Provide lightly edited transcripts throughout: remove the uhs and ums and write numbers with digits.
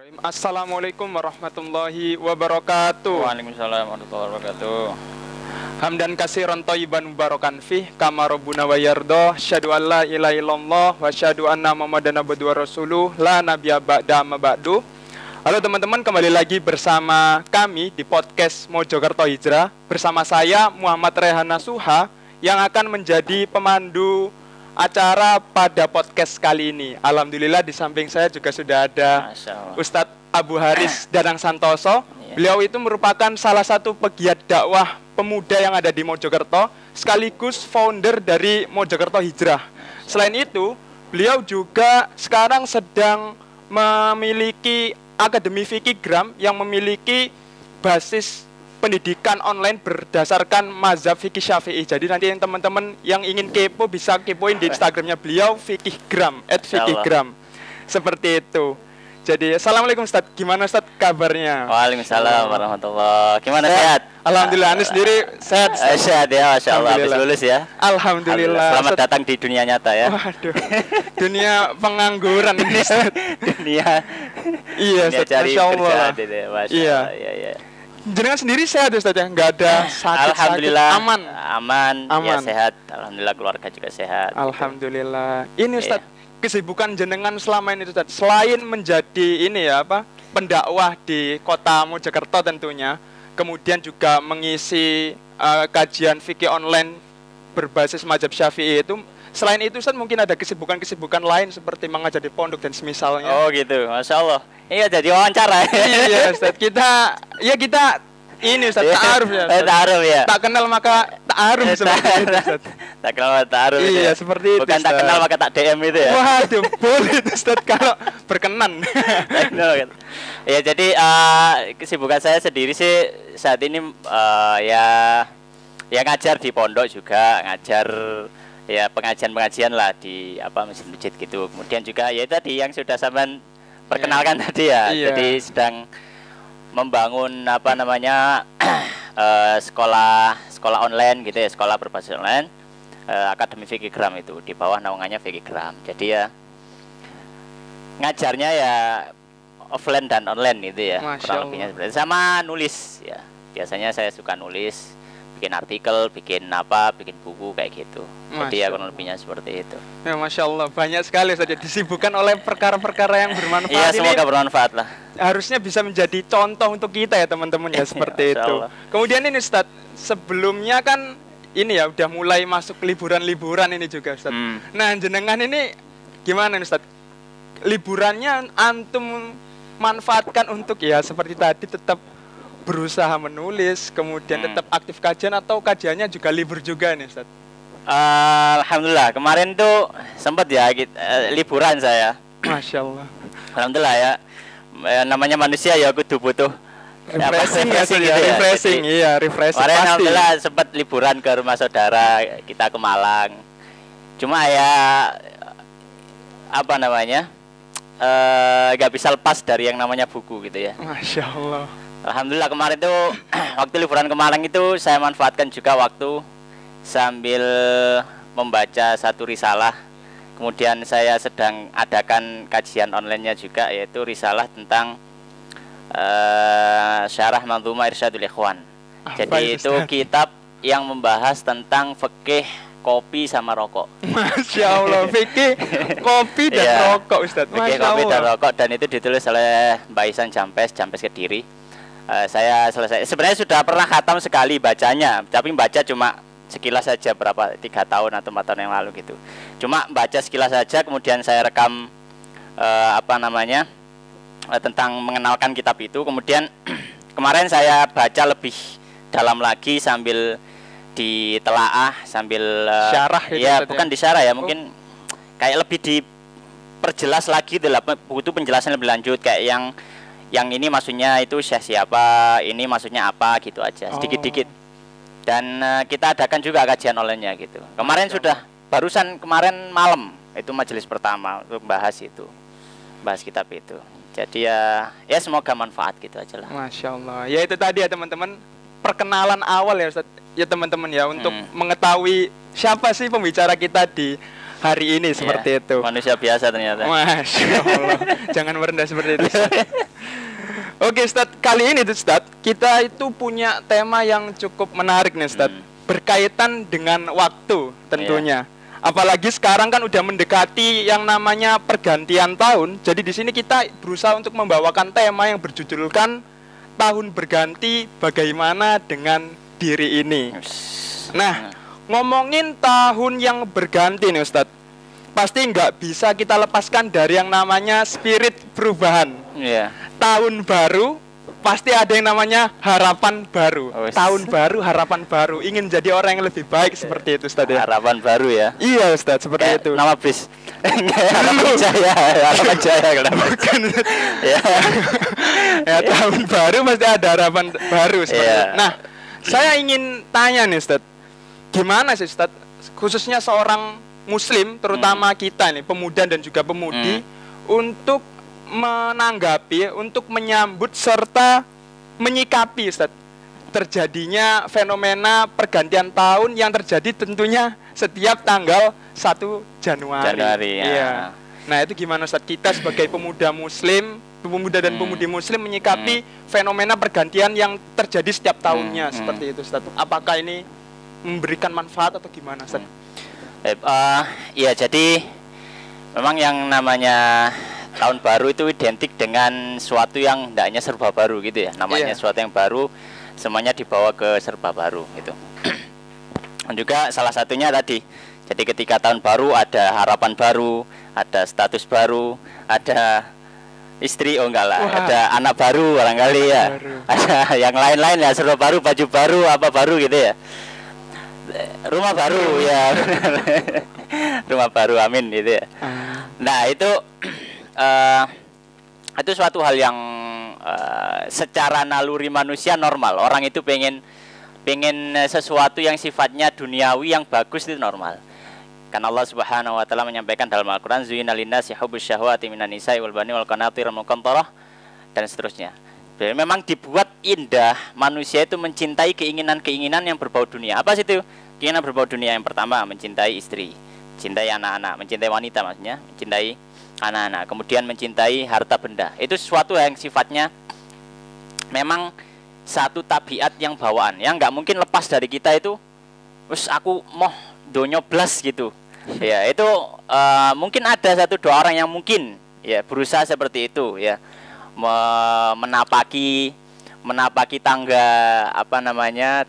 Assalamualaikum warahmatullahi wabarakatuh. Waalaikumsalam warahmatullahi wabarakatuh. Hamdan katsiran thayyiban mubarakan fih kama rabbuna wa yarda. Asyhadu an la ilaha illallah wa asyhadu anna Muhammadan abduhu wa rasuluh la nabiyya ba'da ma ba'du. Halo teman-teman, kembali lagi bersama kami di podcast Mojokerto Hijrah. Bersama saya Muhammad Rehana Suha yang akan menjadi pemandu acara pada podcast kali ini. Alhamdulillah di samping saya juga sudah ada Ustadz Abu Haris Danang Santoso. Beliau itu merupakan salah satu pegiat dakwah pemuda yang ada di Mojokerto, sekaligus founder dari Mojokerto Hijrah. Selain itu, beliau juga sekarang sedang memiliki Akademi Fikih Gram yang memiliki basis pendidikan online berdasarkan mazhab fikih Syafi'i. Jadi nanti teman-teman yang ingin kepo bisa kepoin di Instagramnya beliau Fikih Gram @fikihgram. Seperti itu. Jadi assalamualaikum Ustadz, gimana Ustadz kabarnya? Waalaikumsalam warahmatullahi. Gimana, sehat? Alhamdulillah, Anda sendiri sehat? Sehat ya, masya Allah. Habis lulus ya. Alhamdulillah. Selamat datang di dunia nyata ya. Waduh, dunia pengangguran ini. dunia. Iya, dunia cari Masya Allah. kerjaan itu ya, Masya Iya. Allah. Iya. Jenengan sendiri sehat Ustadz ya? Nggak ada sakit-sakit? Alhamdulillah. Aman. Ya sehat. Alhamdulillah, keluarga juga sehat. Alhamdulillah. Ini Ustadz, kesibukan jenengan selama ini Ustadz, selain menjadi ini ya pendakwah di kota Mojokerto tentunya, kemudian juga mengisi kajian fikih online berbasis mazhab Syafi'i itu. Selain itu Ustadz, mungkin ada kesibukan-kesibukan lain seperti mengajar di pondok dan semisalnya. Oh gitu, masya Allah. Iya, jadi wawancara. Iya Ustadz, kita ini Ustadz, ta'aruf ya Ustadz. Ta'aruf ya. Tak kenal maka ta'aruf seperti itu Ustadz. Tak kenal maka ta'aruf. Iya, seperti itu. Bukan tak kenal maka tak DM itu ya. Waduh, boleh itu Ustadz kalau berkenan. Ya, jadi kesibukan saya sendiri sih saat ini ya ngajar di pondok juga, ngajar ya pengajian lah di masjid-masjid gitu. Kemudian juga ya tadi yang sudah sampean perkenalkan tadi ya. Iya. Jadi sedang membangun sekolah online gitu ya, sekolah berbasis online, Akademi Fikih Gram itu di bawah naungannya Fikih Gram. Jadi ya ngajarnya ya offline dan online gitu ya, kurang lebihnya seperti itu. Sama nulis ya, biasanya saya suka nulis, bikin artikel, bikin buku kayak gitu. Jadi ya kurang lebihnya seperti itu. Ya, Masya Allah, banyak sekali saja disibukkan oleh perkara-perkara yang bermanfaat. Iya, semoga bermanfaat lah. Harusnya bisa menjadi contoh untuk kita ya teman-teman ya, seperti itu. Kemudian ini Ustadz, sebelumnya kan ini ya udah mulai masuk liburan-liburan ini juga Ustadz. Nah, jenengan ini gimana Ustadz? Liburannya antum manfaatkan untuk ya seperti tadi tetap berusaha menulis, kemudian tetap aktif kajian, atau kajiannya juga libur juga nih Ustadz? Alhamdulillah, kemarin tuh sempat ya liburan saya. Masya Allah. Alhamdulillah ya, namanya manusia ya kudu butuh refreshing gitu ya, refreshing. Iya, refreshing kemarin pasti. Alhamdulillah sempat liburan ke rumah saudara kita ke Malang. Cuma ya gak bisa lepas dari yang namanya buku gitu ya. Masya Allah. Alhamdulillah kemarin tuh waktu liburan ke Malang itu saya manfaatkan juga waktu sambil membaca satu risalah. Kemudian saya sedang adakan kajian online-nya juga, yaitu risalah tentang Syarah Manzumah Irsyadul Ikhwan. Jadi itu kitab yang membahas tentang fikih kopi sama rokok. Masya Allah, fikih kopi dan rokok Ustadz. Fikih kopi dan rokok, dan itu ditulis oleh Mbak Isan Jampes Kediri. Saya selesai. Sebenarnya sudah pernah khatam sekali bacanya, tapi baca cuma sekilas saja 3 tahun atau 4 tahun yang lalu gitu. Cuma baca sekilas saja, kemudian saya rekam tentang mengenalkan kitab itu. Kemudian kemarin saya baca lebih dalam lagi sambil ditelaah, sambil syarah gitu, ya bukan disyarah ya, mungkin kayak lebih diperjelas lagi itu, buku penjelasan lebih lanjut, kayak yang ini maksudnya itu siapa, ini maksudnya apa gitu aja, sedikit-sedikit. Dan kita adakan juga kajian online-nya gitu. Kemarin barusan kemarin malam itu majelis pertama untuk bahas kitab itu. Jadi ya semoga manfaat gitu aja lah. Masya Allah. Ya itu tadi ya teman-teman, perkenalan awal ya Ustadz, ya teman-teman ya, untuk mengetahui siapa sih pembicara kita di hari ini seperti itu. Manusia biasa ternyata. Masya Allah. Jangan merendah seperti itu, Ustaz. Oke, Ustaz, kali ini tuh, Ustaz, kita itu punya tema yang cukup menarik nih, Ustaz. Berkaitan dengan waktu tentunya. Apalagi sekarang kan udah mendekati yang namanya pergantian tahun. Jadi di sini kita berusaha untuk membawakan tema yang berjudulkan tahun berganti, bagaimana dengan diri ini. Nah, ngomongin tahun yang berganti nih, Ustadz, pasti nggak bisa kita lepaskan dari yang namanya spirit perubahan. Tahun baru pasti ada yang namanya harapan baru. Tahun baru, harapan baru. Ingin jadi orang yang lebih baik seperti itu, Ustadz, ya. Harapan baru ya. Iya, Ustadz, seperti itu. Nama bis. Harapan Jaya, Harapan Jaya kenapa? Bukan. Ya, tahun baru pasti ada harapan baru seperti itu. Nah, saya ingin tanya nih, Ustadz, gimana sih, Ustadz, khususnya seorang Muslim, terutama kita nih, pemuda dan juga pemudi, untuk menanggapi, untuk menyambut serta menyikapi, Ustaz, terjadinya fenomena pergantian tahun yang terjadi tentunya setiap tanggal 1 Januari. Iya. Nah, itu gimana, Ustaz, kita sebagai pemuda Muslim, pemuda dan pemudi Muslim menyikapi fenomena pergantian yang terjadi setiap tahunnya seperti itu, Ustaz? Apakah ini memberikan manfaat atau gimana, Ustaz? Iya, jadi memang yang namanya tahun baru itu identik dengan suatu yang hendaknya serba baru gitu ya. Namanya suatu yang baru, semuanya dibawa ke serba baru gitu. Dan juga salah satunya tadi, jadi ketika tahun baru ada harapan baru, ada status baru, ada istri, oh enggak lah, ada anak baru barangkali ya, ada yang lain-lain ya, serba baru, baju baru, apa baru gitu ya, rumah baru ya, rumah baru, amin gitu ya. Nah itu suatu hal yang secara naluri manusia normal. Orang itu pengen sesuatu yang sifatnya duniawi yang bagus, itu normal. Karena Allah Subhanahu wa taala menyampaikan dalam Al-Qur'an, zuyyina linnasi hubbus syahwati minan nisa'i wal bani wal qanatir muqantarah dan seterusnya. Jadi memang dibuat indah manusia itu mencintai keinginan-keinginan yang berbau dunia. Apa sih itu? Keinginan berbau dunia yang pertama, mencintai istri, mencintai anak-anak, mencintai wanita maksudnya, mencintai anak-anak, kemudian mencintai harta benda. Itu sesuatu yang sifatnya memang satu tabiat yang bawaan, yang nggak mungkin lepas dari kita itu. Terus aku mau donyo blas gitu. Ya, itu mungkin ada satu dua orang yang mungkin ya berusaha seperti itu ya. Menapaki tangga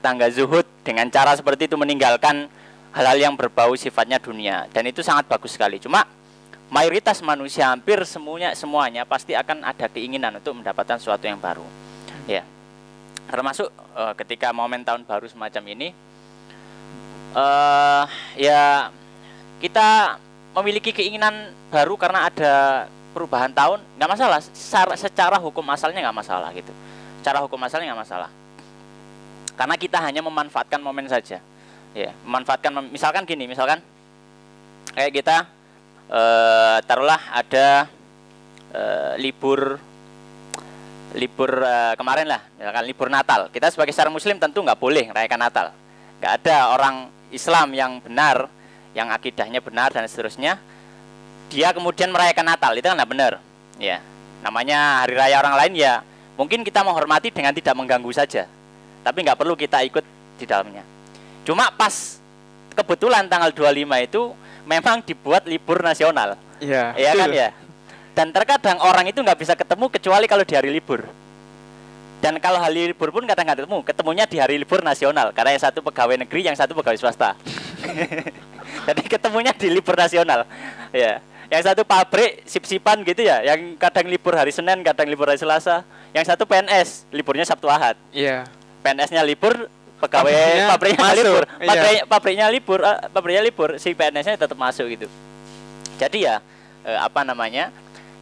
tangga zuhud dengan cara seperti itu, meninggalkan hal-hal yang berbau sifatnya dunia, dan itu sangat bagus sekali. Cuma mayoritas manusia, hampir semuanya pasti akan ada keinginan untuk mendapatkan sesuatu yang baru. Ya. Termasuk ketika momen tahun baru semacam ini, ya kita memiliki keinginan baru karena ada perubahan tahun, nggak masalah. Secara hukum asalnya nggak masalah gitu. Secara hukum asalnya nggak masalah. Karena kita hanya memanfaatkan momen saja. Ya, misalkan gini, misalkan kayak kita taruhlah ada libur kemarin lah, misalkan libur Natal. Kita sebagai seorang Muslim tentu nggak boleh merayakan Natal. Nggak ada orang Islam yang benar, yang akidahnya benar dan seterusnya, dia kemudian merayakan Natal, itu kan nggak benar. Ya, namanya hari raya orang lain, ya mungkin kita menghormati dengan tidak mengganggu saja, tapi nggak perlu kita ikut di dalamnya. Cuma pas kebetulan tanggal 25 itu memang dibuat libur nasional. Iya, ya kan ya. Dan terkadang orang itu nggak bisa ketemu kecuali kalau di hari libur. Dan kalau hari libur pun kadang nggak ketemunya di hari libur nasional, karena yang satu pegawai negeri, yang satu pegawai swasta. Jadi ketemunya di libur nasional. Ya, yang satu pabrik sip-sipan gitu ya, yang kadang libur hari Senin, kadang libur hari Selasa. Yang satu PNS, liburnya Sabtu Ahad. Iya. PNS-nya libur, pegawai pabriknya libur. Pabriknya libur, si PNS-nya tetap masuk gitu. Jadi ya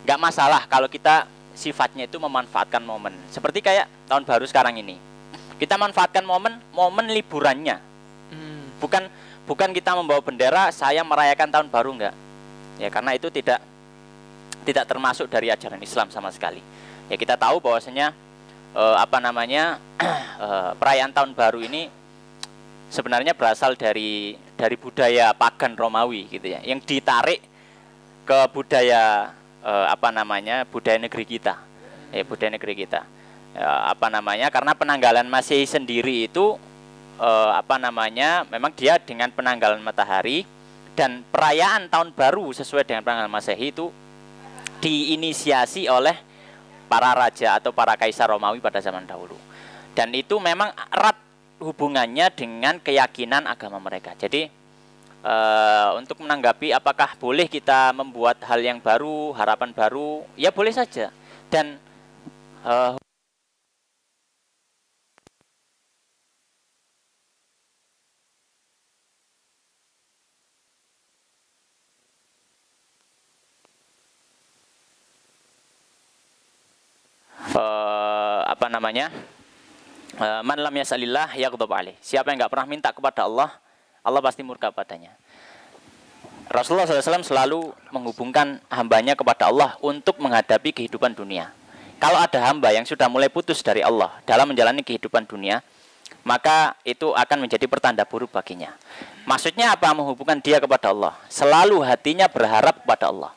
nggak masalah kalau kita sifatnya itu memanfaatkan momen. Seperti kayak tahun baru sekarang ini, kita manfaatkan momen liburannya. Bukan kita membawa bendera saya merayakan tahun baru, enggak. Ya, karena itu tidak termasuk dari ajaran Islam sama sekali. Ya, kita tahu bahwasanya perayaan tahun baru ini sebenarnya berasal dari dari budaya pagan Romawi gitu ya, yang ditarik ke budaya budaya negeri kita, budaya negeri kita. Karena penanggalan Masehi sendiri itu memang dia dengan penanggalan matahari, dan perayaan tahun baru sesuai dengan penanggalan Masehi itu diinisiasi oleh para raja atau para kaisar Romawi pada zaman dahulu, dan itu memang erat hubungannya dengan keyakinan agama mereka. Jadi untuk menanggapi apakah boleh kita membuat hal yang baru, harapan baru, ya boleh saja. Dan man lam yasalillah yaghdab alaih. Siapa yang nggak pernah minta kepada Allah, Allah pasti murka padanya. Rasulullah SAW selalu menghubungkan hambanya kepada Allah untuk menghadapi kehidupan dunia. Kalau ada hamba yang sudah mulai putus dari Allah dalam menjalani kehidupan dunia, maka itu akan menjadi pertanda buruk baginya. Maksudnya apa? Menghubungkan dia kepada Allah. Selalu hatinya berharap kepada Allah.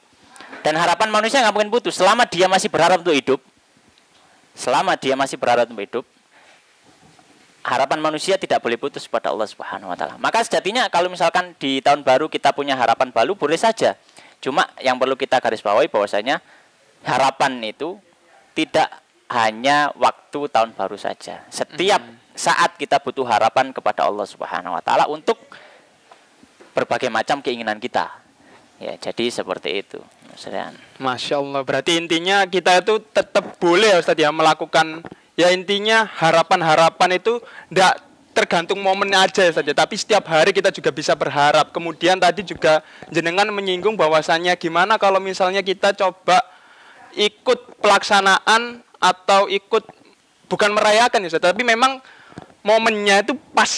Dan harapan manusia nggak mungkin putus selama dia masih berharap untuk hidup. Selama dia masih berharap untuk hidup, harapan manusia tidak boleh putus pada Allah Subhanahu wa taala. Maka sejatinya kalau misalkan di tahun baru kita punya harapan baru, boleh saja. Cuma yang perlu kita garis bawahi bahwasanya harapan itu tidak hanya waktu tahun baru saja. Setiap saat kita butuh harapan kepada Allah Subhanahu wa taala untuk berbagai macam keinginan kita. Ya, jadi seperti itu. Masya Allah. Berarti intinya kita itu tetap boleh ya Ustaz ya melakukan, ya intinya harapan-harapan itu tidak tergantung momennya aja saja, tapi setiap hari kita juga bisa berharap. Kemudian tadi juga jenengan menyinggung bahwasannya gimana kalau misalnya kita coba ikut pelaksanaan atau ikut, bukan merayakan ya Ustaz, tapi memang momennya itu pas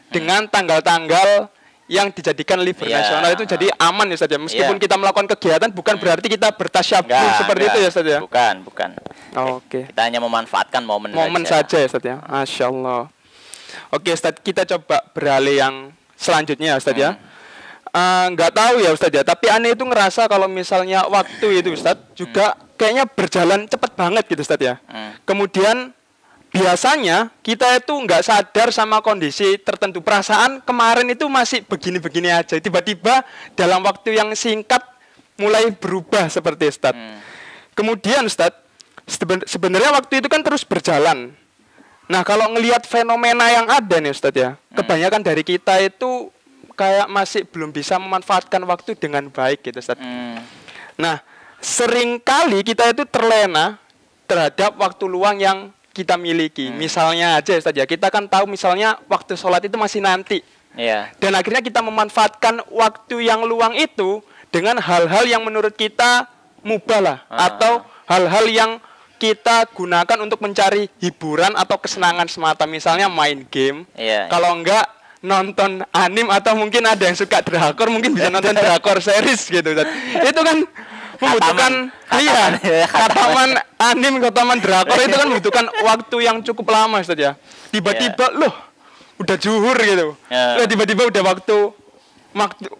dengan tanggal-tanggal yang dijadikan libur nasional itu jadi aman ya Ustaz ya. Meskipun kita melakukan kegiatan bukan berarti kita bertasyabbuh seperti itu ya Ustaz ya. Bukan. Oke. Kita hanya memanfaatkan momen saja ya Ustaz ya. Masya Allah. Oke Ustaz, kita coba beralih yang selanjutnya ya Ustaz ya. Nggak tahu ya Ustaz ya, tapi aneh itu ngerasa kalau misalnya waktu itu Ustaz juga kayaknya berjalan cepat banget gitu Ustaz ya. Kemudian biasanya kita itu nggak sadar sama kondisi tertentu. Perasaan kemarin itu masih begini-begini aja. Tiba-tiba dalam waktu yang singkat mulai berubah seperti Ustaz. Kemudian Ustaz, sebenarnya waktu itu kan terus berjalan. Nah kalau ngelihat fenomena yang ada nih Ustaz ya, kebanyakan dari kita itu kayak masih belum bisa memanfaatkan waktu dengan baik gitu Ustaz. Nah seringkali kita itu terlena terhadap waktu luang yang kita miliki. Misalnya aja Ustaz ya, kita kan tahu misalnya waktu sholat itu masih nanti. Dan akhirnya kita memanfaatkan waktu yang luang itu dengan hal-hal yang menurut kita mubah lah, atau hal-hal yang kita gunakan untuk mencari hiburan atau kesenangan semata. Misalnya main game, kalau enggak nonton anime, atau mungkin ada yang suka drakor mungkin bisa nonton drakor series gitu Ustaz. Itu kan membutuhkan khataman anime, khataman drakor itu kan membutuhkan waktu yang cukup lama Ustaz ya. Tiba-tiba loh udah zuhur gitu. Tiba-tiba udah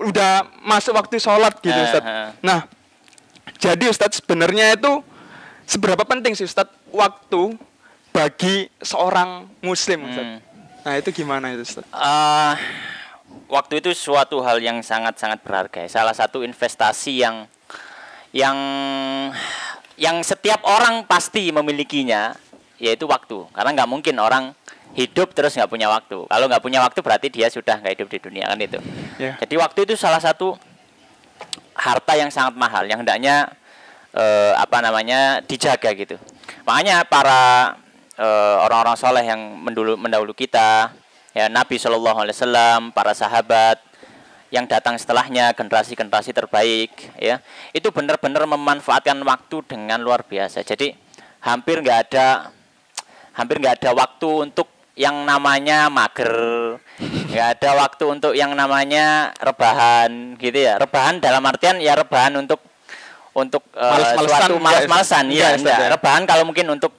udah masuk waktu sholat gitu Ustaz. Nah, jadi Ustaz sebenarnya itu seberapa penting sih Ustaz waktu bagi seorang muslim Ustaz? Nah, itu gimana itu Ustaz? Waktu itu suatu hal yang sangat-sangat berharga. Salah satu investasi yang setiap orang pasti memilikinya, yaitu waktu. Karena nggak mungkin orang hidup terus nggak punya waktu. Kalau nggak punya waktu berarti dia sudah nggak hidup di dunia, kan itu. Jadi waktu itu salah satu harta yang sangat mahal, yang hendaknya dijaga gitu. Makanya para orang-orang soleh yang mendahulu kita, ya Nabi SAW, para sahabat yang datang setelahnya, generasi-generasi terbaik, ya itu benar-benar memanfaatkan waktu dengan luar biasa. Jadi hampir nggak ada waktu untuk yang namanya mager, nggak ada waktu untuk yang namanya rebahan gitu ya. Rebahan dalam artian ya rebahan untuk suatu males-malesan, ya enggak. Rebahan kalau mungkin untuk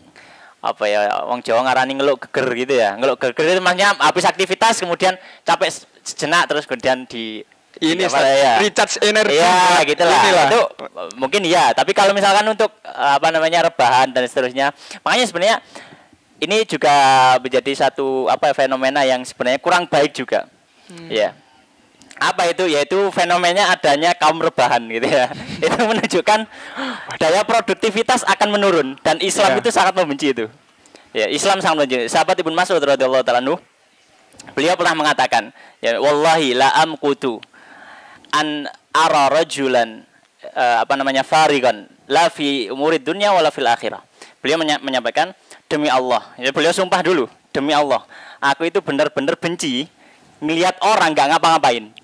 apa ya, wong Jawa ngarani ngeluk geger gitu ya. Ngeluk geger itu maksudnya habis aktivitas kemudian capek sejenak terus kemudian di Ini apa ya? recharge energi. Ya, gitulah. Inilah. Itu mungkin ya, tapi kalau misalkan untuk apa namanya rebahan dan seterusnya. Makanya sebenarnya ini juga menjadi satu apa fenomena yang sebenarnya kurang baik juga. Ya. Apa itu? Yaitu fenomenanya adanya kaum rebahan gitu ya. Itu menunjukkan daya produktivitas akan menurun dan Islam itu sangat membenci itu. Ya, Islam sangat membenci. Sahabat Ibnu Mas'ud radhiyallahu taala anhu, beliau pernah mengatakan, ya wallahi la amqutu an ara rajulan apa namanya farigan la fi umurid dunya wala fil akhirah. Beliau menyampaikan, demi Allah, ya beliau sumpah dulu, demi Allah, aku itu benar-benar benci ngelihat orang nggak ngapa-ngapain.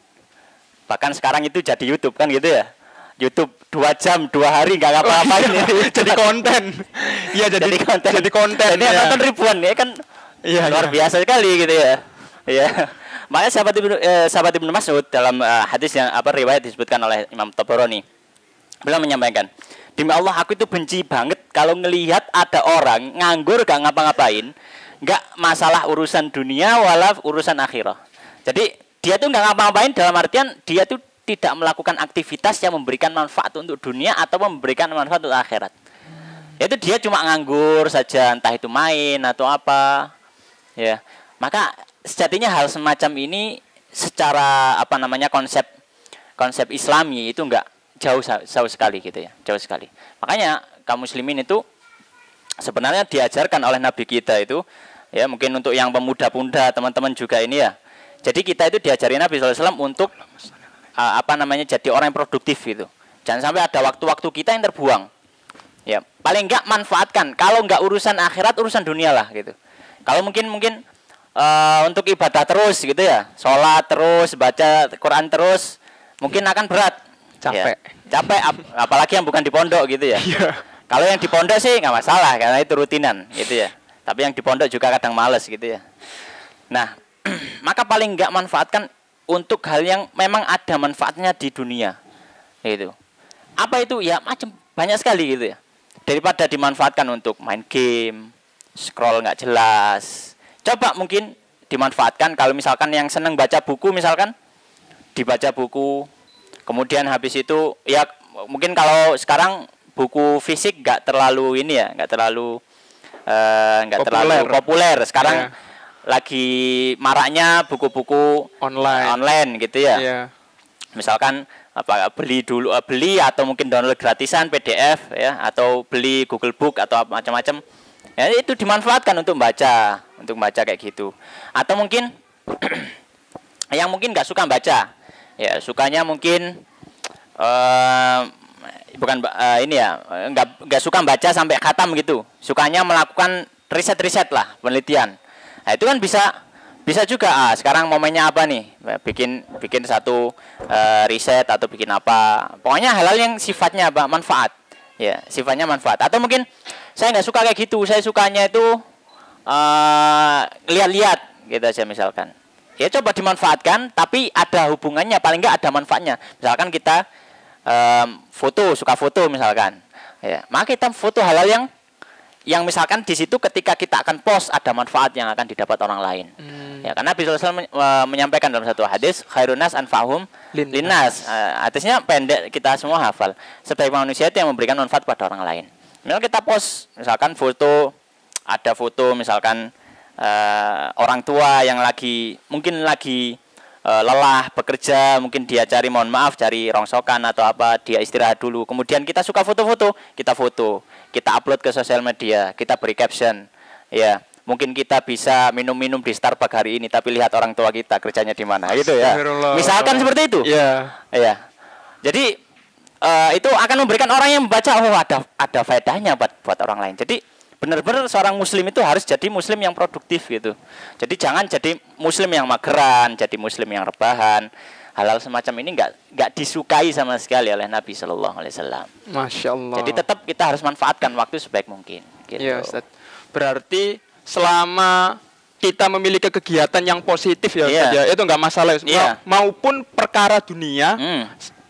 Bahkan sekarang itu jadi YouTube kan gitu ya. YouTube 2 jam 2 hari nggak ngapa-ngapain. Jadi konten. Iya jadi konten. Jadi konten. Jadi ya. Nonton ribuan ya kan. Iya, luar biasa sekali gitu ya. Iya. Makanya sahabat Ibnu Mas'ud dalam hadis yang apa riwayat disebutkan oleh Imam Tabarani. Beliau menyampaikan, demi Allah aku itu benci banget kalau ngelihat ada orang nganggur gak ngapa-ngapain, nggak masalah urusan dunia wala urusan akhirah. Jadi dia tuh nggak ngapa-ngapain dalam artian dia tuh tidak melakukan aktivitas yang memberikan manfaat untuk dunia atau memberikan manfaat untuk akhirat. Itu dia cuma nganggur saja, entah itu main atau apa. Ya, maka sejatinya hal semacam ini secara apa namanya konsep Islami itu enggak jauh sekali gitu ya, jauh sekali. Makanya kaum muslimin itu sebenarnya diajarkan oleh Nabi kita itu ya, mungkin untuk yang pemuda-pemuda teman-teman juga ini ya. Jadi kita itu diajari Nabi SAW untuk apa namanya jadi orang yang produktif gitu. Jangan sampai ada waktu-waktu kita yang terbuang. Ya, paling enggak manfaatkan. Kalau enggak urusan akhirat, urusan dunia lah gitu. Kalau mungkin untuk ibadah terus gitu ya, sholat terus, baca Quran terus, mungkin akan berat, capek, ya. Capek, apalagi yang bukan di pondok gitu ya. Kalau yang di pondok sih nggak masalah karena itu rutinan gitu ya. Tapi yang di pondok juga kadang males gitu ya. Nah, maka paling nggak manfaatkan untuk hal yang memang ada manfaatnya di dunia, gitu. Apa itu? Ya macam banyak sekali gitu ya. Daripada dimanfaatkan untuk main game, scroll nggak jelas. Coba mungkin dimanfaatkan kalau misalkan yang seneng baca buku misalkan, dibaca buku. Kemudian habis itu ya mungkin kalau sekarang buku fisik nggak terlalu ini ya, nggak terlalu populer. Sekarang lagi maraknya buku-buku online gitu ya. Misalkan beli atau mungkin download gratisan PDF ya, atau beli Google Book atau macam-macam. Ya itu dimanfaatkan untuk baca kayak gitu. Atau mungkin yang mungkin nggak suka baca, ya sukanya mungkin nggak suka baca sampai khatam gitu. Sukanya melakukan riset lah, penelitian. Nah itu kan bisa juga. Sekarang momennya apa nih? Bikin satu riset atau bikin apa? Pokoknya hal-hal yang sifatnya apa? Manfaat. Ya, sifatnya manfaat. Atau mungkin saya nggak suka kayak gitu. Saya sukanya itu lihat-lihat gitu aja misalkan. Ya coba dimanfaatkan, tapi ada hubungannya. Paling nggak ada manfaatnya. Misalkan kita suka foto misalkan. Ya, maka kita foto hal-hal yang misalkan di situ ketika kita akan post ada manfaat yang akan didapat orang lain. Ya, karena Nabi SAW menyampaikan dalam satu hadis, khairun nas anfa'hum linnas. Hadisnya pendek, kita semua hafal. Sebaik manusia itu yang memberikan manfaat pada orang lain. Misal kita post, misalkan ada foto misalkan orang tua yang mungkin lagi lelah bekerja, mungkin dia cari rongsokan atau apa, dia istirahat dulu. Kemudian kita suka foto-foto, kita upload ke sosial media, kita beri caption, ya. Mungkin kita bisa minum-minum di Starbucks hari ini, tapi lihat orang tua kita kerjanya di mana, gitu ya. Misalkan seperti itu. Iya. Ya. Jadi itu akan memberikan orang yang membaca, ada faedahnya buat orang lain. Jadi benar-benar seorang muslim itu harus jadi muslim yang produktif gitu. Jadi jangan jadi muslim yang mageran, jadi muslim yang rebahan. Hal-hal semacam ini nggak disukai sama sekali oleh Nabi Shallallahu Alaihi Wasallam. Masya Allah. Jadi tetap kita harus manfaatkan waktu sebaik mungkin. Gitu. Iya, Ustaz. Berarti selama kita memiliki kegiatan yang positif ya, Ustaz, ya, itu nggak masalah. Maupun perkara dunia.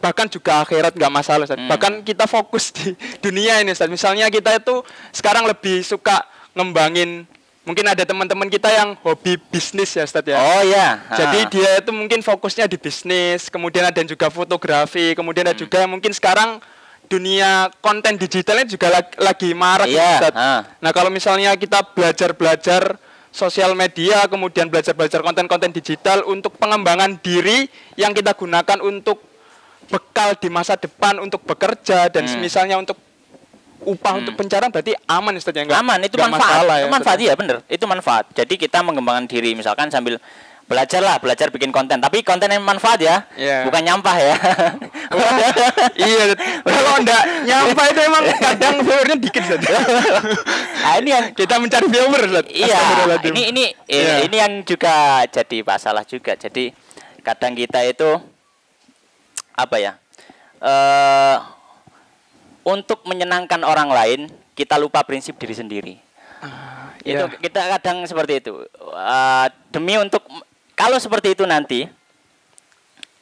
Bahkan juga akhirat nggak masalah, Ustaz. Bahkan kita fokus di dunia ini, Ustaz. Misalnya kita itu sekarang lebih suka ngembangin, mungkin ada teman-teman kita yang hobi bisnis ya Ustadz ya. Oh ya. Jadi dia itu mungkin fokusnya di bisnis, kemudian ada yang juga fotografi, kemudian ada juga mungkin sekarang dunia konten digitalnya juga lagi marak Iya. Ustadz. Nah kalau misalnya kita belajar sosial media, kemudian belajar konten-konten digital untuk pengembangan diri yang kita gunakan untuk bekal di masa depan, untuk bekerja dan misalnya untuk upah untuk pencarian, berarti aman Ustaz ya? Aman, itu manfaat. Masalah, itu manfaat ya, bener. Itu manfaat. Jadi kita mengembangkan diri, misalkan sambil belajar bikin konten, tapi konten yang manfaat ya, bukan nyampah ya. Iya, kalau enggak nyampah itu emang kadang viewernya dikit saja. Nah, ini yang kita mencari viewer Ustaz. Iya, ini yang juga jadi masalah juga. Jadi kadang kita itu apa ya? Untuk menyenangkan orang lain, kita lupa prinsip diri sendiri. Itu kita kadang seperti itu. Demi untuk kalau seperti itu nanti,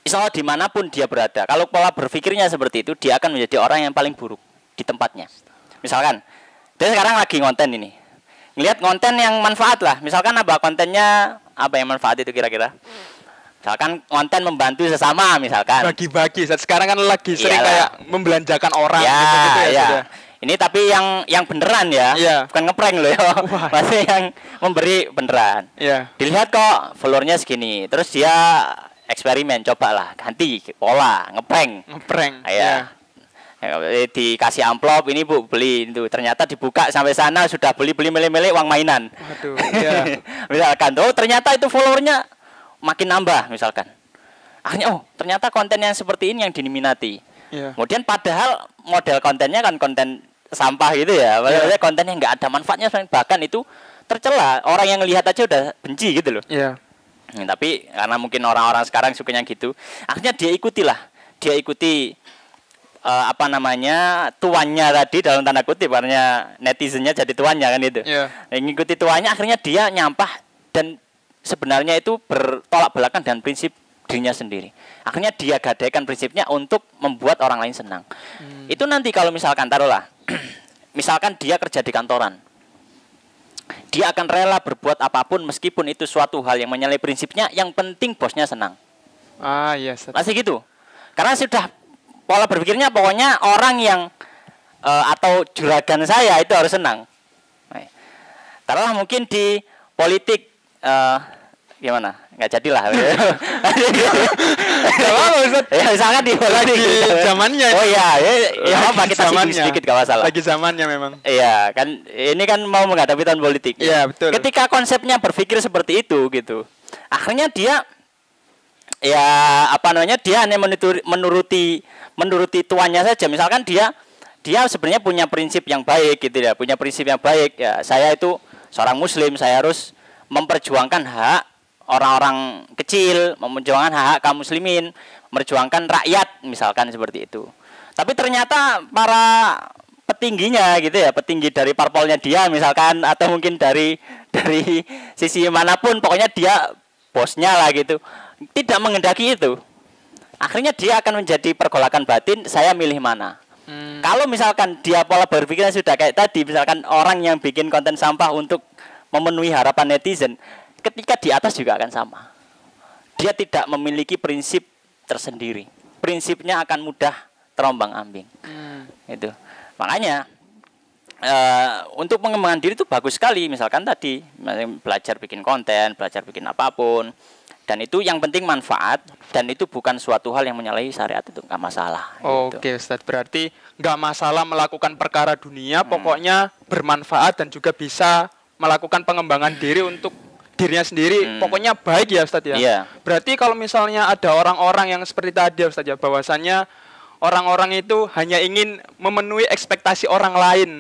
insya Allah dimanapun dia berada, kalau pola berpikirnya seperti itu, dia akan menjadi orang yang paling buruk di tempatnya. Misalkan, dia sekarang lagi ngonten ini, ngelihat konten yang manfaat lah. Misalkan apa kontennya, apa yang manfaat itu kira-kira? Misalkan konten membantu sesama, misalkan. Bagi-bagi. Sekarang kan lagi sering kayak membelanjakan orang. Ya, gitu ya. Ini tapi yang beneran ya, bukan ngeprank loh ya. Masih yang memberi beneran. Dilihat kok followernya segini, terus dia eksperimen, cobalah ganti pola, ngeprank. Ya. Dikasih amplop, ini Bu beli itu, ternyata dibuka sampai sana sudah beli milih uang mainan. Waduh. Misalkan, ternyata itu followernya makin nambah misalkan. Akhirnya ternyata konten yang seperti ini yang diminati. Kemudian padahal model kontennya kan konten sampah gitu ya. Padahal konten yang nggak ada manfaatnya, bahkan itu tercela. Orang yang lihat aja udah benci gitu loh. Tapi karena mungkin orang-orang sekarang sukanya gitu, akhirnya dia ikuti apa namanya, tuannya tadi dalam tanda kutip, karena netizennya jadi tuannya kan itu. Ngikuti tuannya, akhirnya dia nyampah dan sebenarnya itu bertolak belakang dengan prinsip dirinya sendiri. Akhirnya dia gadaikan prinsipnya untuk membuat orang lain senang. Itu nanti kalau misalkan taruhlah, misalkan dia kerja di kantoran, dia akan rela berbuat apapun meskipun itu suatu hal yang menyalahi prinsipnya. Yang penting bosnya senang. Masih gitu. Karena sudah pola berpikirnya pokoknya orang yang atau juragan saya itu harus senang. Taruhlah mungkin di politik. Gimana? Nggak jadilah. Ya, misalkan di zamannya. Oh iya, ya apa kita sedikit gak masalah. Lagi zamannya memang. Iya, kan ini kan mau menghadapi tahun politik. Iya, betul. Ketika konsepnya berpikir seperti itu gitu. Akhirnya dia ya apa namanya? Dia hanya menuruti tuannya saja. Misalkan dia sebenarnya punya prinsip yang baik gitu ya, punya prinsip yang baik ya. Saya itu seorang muslim, saya harus memperjuangkan hak orang-orang kecil, memperjuangkan hak kaum muslimin, memperjuangkan rakyat misalkan seperti itu. Tapi ternyata para petingginya gitu ya, petinggi dari parpolnya dia misalkan, atau mungkin dari sisi manapun, pokoknya dia bosnya lah gitu, tidak menghendaki itu. Akhirnya dia akan menjadi pergolakan batin, saya milih mana. Kalau misalkan dia pola berpikirnya sudah kayak tadi, misalkan orang yang bikin konten sampah untuk memenuhi harapan netizen, ketika di atas juga akan sama. Dia tidak memiliki prinsip tersendiri. Prinsipnya akan mudah terombang-ambing. Itu. Makanya untuk pengembangan diri itu bagus sekali. Misalkan tadi belajar bikin konten, belajar bikin apapun, dan itu yang penting manfaat, dan itu bukan suatu hal yang menyalahi syariat, itu nggak masalah. Oke, Ustadz, berarti nggak masalah melakukan perkara dunia, pokoknya bermanfaat dan juga bisa melakukan pengembangan diri untuk dirinya sendiri, pokoknya baik ya Ustadz ya. Berarti kalau misalnya ada orang-orang yang seperti tadi Ustadz ya, bahwasannya orang-orang itu hanya ingin memenuhi ekspektasi orang lain,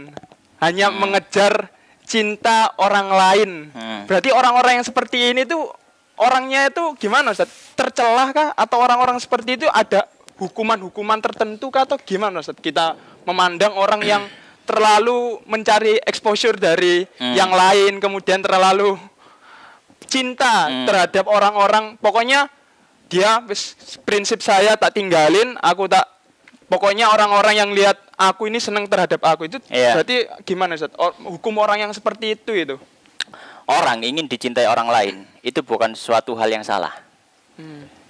hanya mengejar cinta orang lain. Berarti orang-orang yang seperti ini tuh orangnya itu gimana Ustadz? Tercelah kah? Atau orang-orang seperti itu ada hukuman-hukuman tertentu kah? Atau gimana Ustadz? Kita memandang orang yang terlalu mencari exposure dari yang lain, kemudian terlalu cinta terhadap orang-orang, pokoknya dia prinsip saya tak tinggalin, aku tak pokoknya orang-orang yang lihat aku ini senang terhadap aku itu berarti gimana Ustaz? Hukum orang yang seperti itu? Orang ingin dicintai orang lain itu bukan suatu hal yang salah.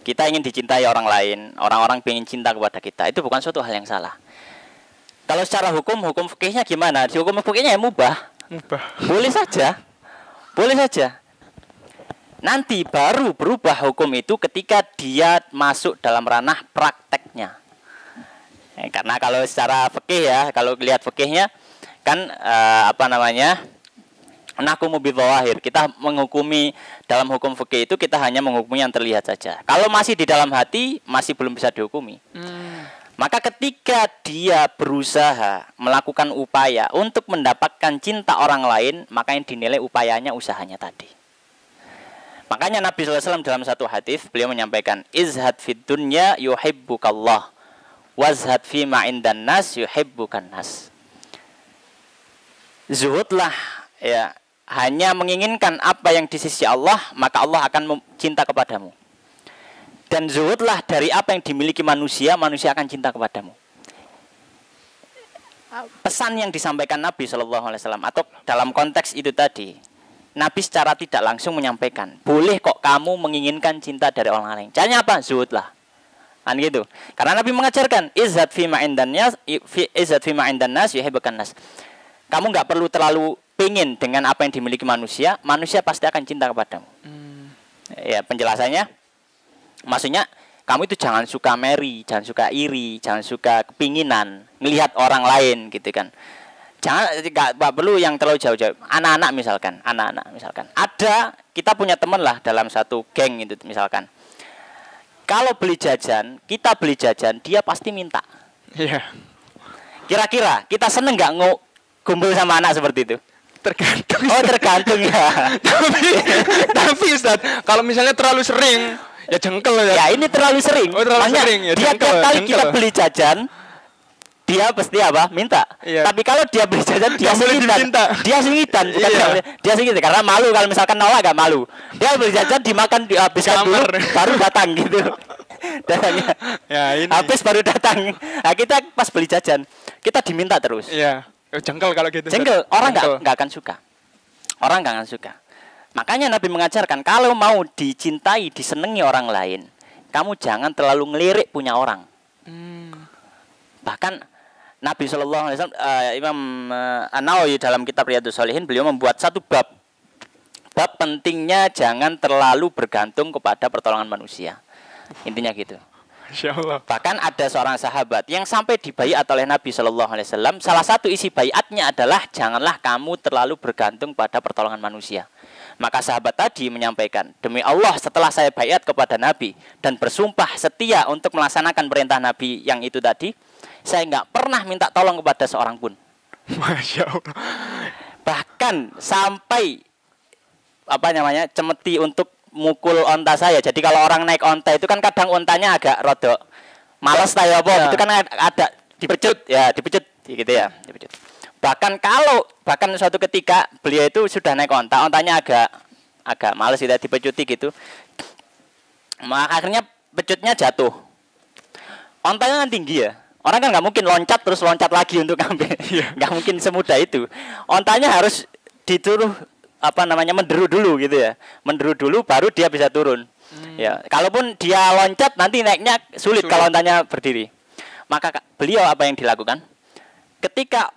Kita ingin dicintai orang lain, orang-orang ingin cinta kepada kita, itu bukan suatu hal yang salah. Kalau secara hukum fikihnya gimana? Di hukum fikihnya ya mubah. Boleh saja. Nanti baru berubah hukum itu ketika dia masuk dalam ranah prakteknya. Karena kalau secara fikih ya, kalau lihat fikihnya kan nakumu bidzawahir. Kita menghukumi dalam hukum fikih itu kita hanya menghukumi yang terlihat saja. Kalau masih di dalam hati masih belum bisa dihukumi. Maka ketika dia berusaha melakukan upaya untuk mendapatkan cinta orang lain, maka yang dinilai upayanya usahanya tadi. Makanya Nabi SAW dalam satu hadis beliau menyampaikan, izhad fid dunya yuhibbukallah, wazhad fima indan nas yuhibbukan nas. Zuhudlah ya, hanya menginginkan apa yang di sisi Allah, maka Allah akan cinta kepadamu. Dan zuhudlah dari apa yang dimiliki manusia, manusia akan cinta kepadamu. Pesan yang disampaikan Nabi SAW atau dalam konteks itu tadi, Nabi secara tidak langsung menyampaikan, boleh kok kamu menginginkan cinta dari orang lain. Caranya apa? Zuhudlah. Kan gitu. Karena Nabi mengajarkan, izhad fima indan nas yuhibbukan nas. Kamu nggak perlu terlalu pingin dengan apa yang dimiliki manusia, manusia pasti akan cinta kepadamu. Ya, penjelasannya, maksudnya kamu itu jangan suka meri, jangan suka iri, jangan suka kepinginan melihat orang lain gitu kan. Nggak perlu yang terlalu jauh-jauh. Anak-anak misalkan, ada kita punya teman lah dalam satu geng itu misalkan. Kalau beli jajan, kita beli jajan, dia pasti minta. Iya. Kira-kira kita seneng nggak kumpul sama anak seperti itu? Tergantung. Oh, tergantung ya. Tapi Ustaz, kalau misalnya terlalu sering, ya jengkel ya. Ya ini terlalu sering. Oh, terlalu sering ya. Dia tiap kali kita beli jajan, dia pasti apa? Minta. Iya. Tapi kalau dia beli jajan, dia singitan. Dia singitan karena malu kalau misalkan nolak gak malu. Dia beli jajan dimakan dihabiskan dulu, baru datang gitu. Datangnya. Ya, ini. Habis baru datang. Nah, kita pas beli jajan, kita diminta terus. Iya. Jengkel kalau gitu. Jengkel. Orang nggak akan suka. Orang nggak akan suka. Makanya Nabi mengajarkan kalau mau dicintai, disenangi orang lain, kamu jangan terlalu ngelirik punya orang. Bahkan Nabi SAW, Imam An-Nawawi dalam kitab Riyadhus Shalihin, beliau membuat satu bab pentingnya jangan terlalu bergantung kepada pertolongan manusia. Intinya gitu. Insyaallah. Bahkan ada seorang sahabat yang sampai dibaiat oleh Nabi SAW. Salah satu isi baiatnya adalah janganlah kamu terlalu bergantung pada pertolongan manusia. Maka sahabat tadi menyampaikan, demi Allah setelah saya baiat kepada Nabi dan bersumpah setia untuk melaksanakan perintah Nabi yang itu tadi, saya nggak pernah minta tolong kepada seorang pun. Masya Allah. Bahkan sampai cemeti untuk mukul onta saya. Jadi kalau orang naik onta itu kan kadang ontanya agak rodok males tayo apa, itu kan ada dipecut gitu ya, dipecut. Bahkan suatu ketika beliau itu sudah naik onta, ontanya agak males tidak dipecuti gitu. Maka akhirnya pecutnya jatuh. Ontanya kan tinggi ya. Orang kan nggak mungkin loncat terus loncat lagi untuk ambil. Nggak mungkin semudah itu. Ontanya harus dituruh menderu dulu gitu ya. Menderu dulu baru dia bisa turun. Ya, kalaupun dia loncat nanti naiknya sulit kalau ontanya berdiri. Maka beliau apa yang dilakukan? Ketika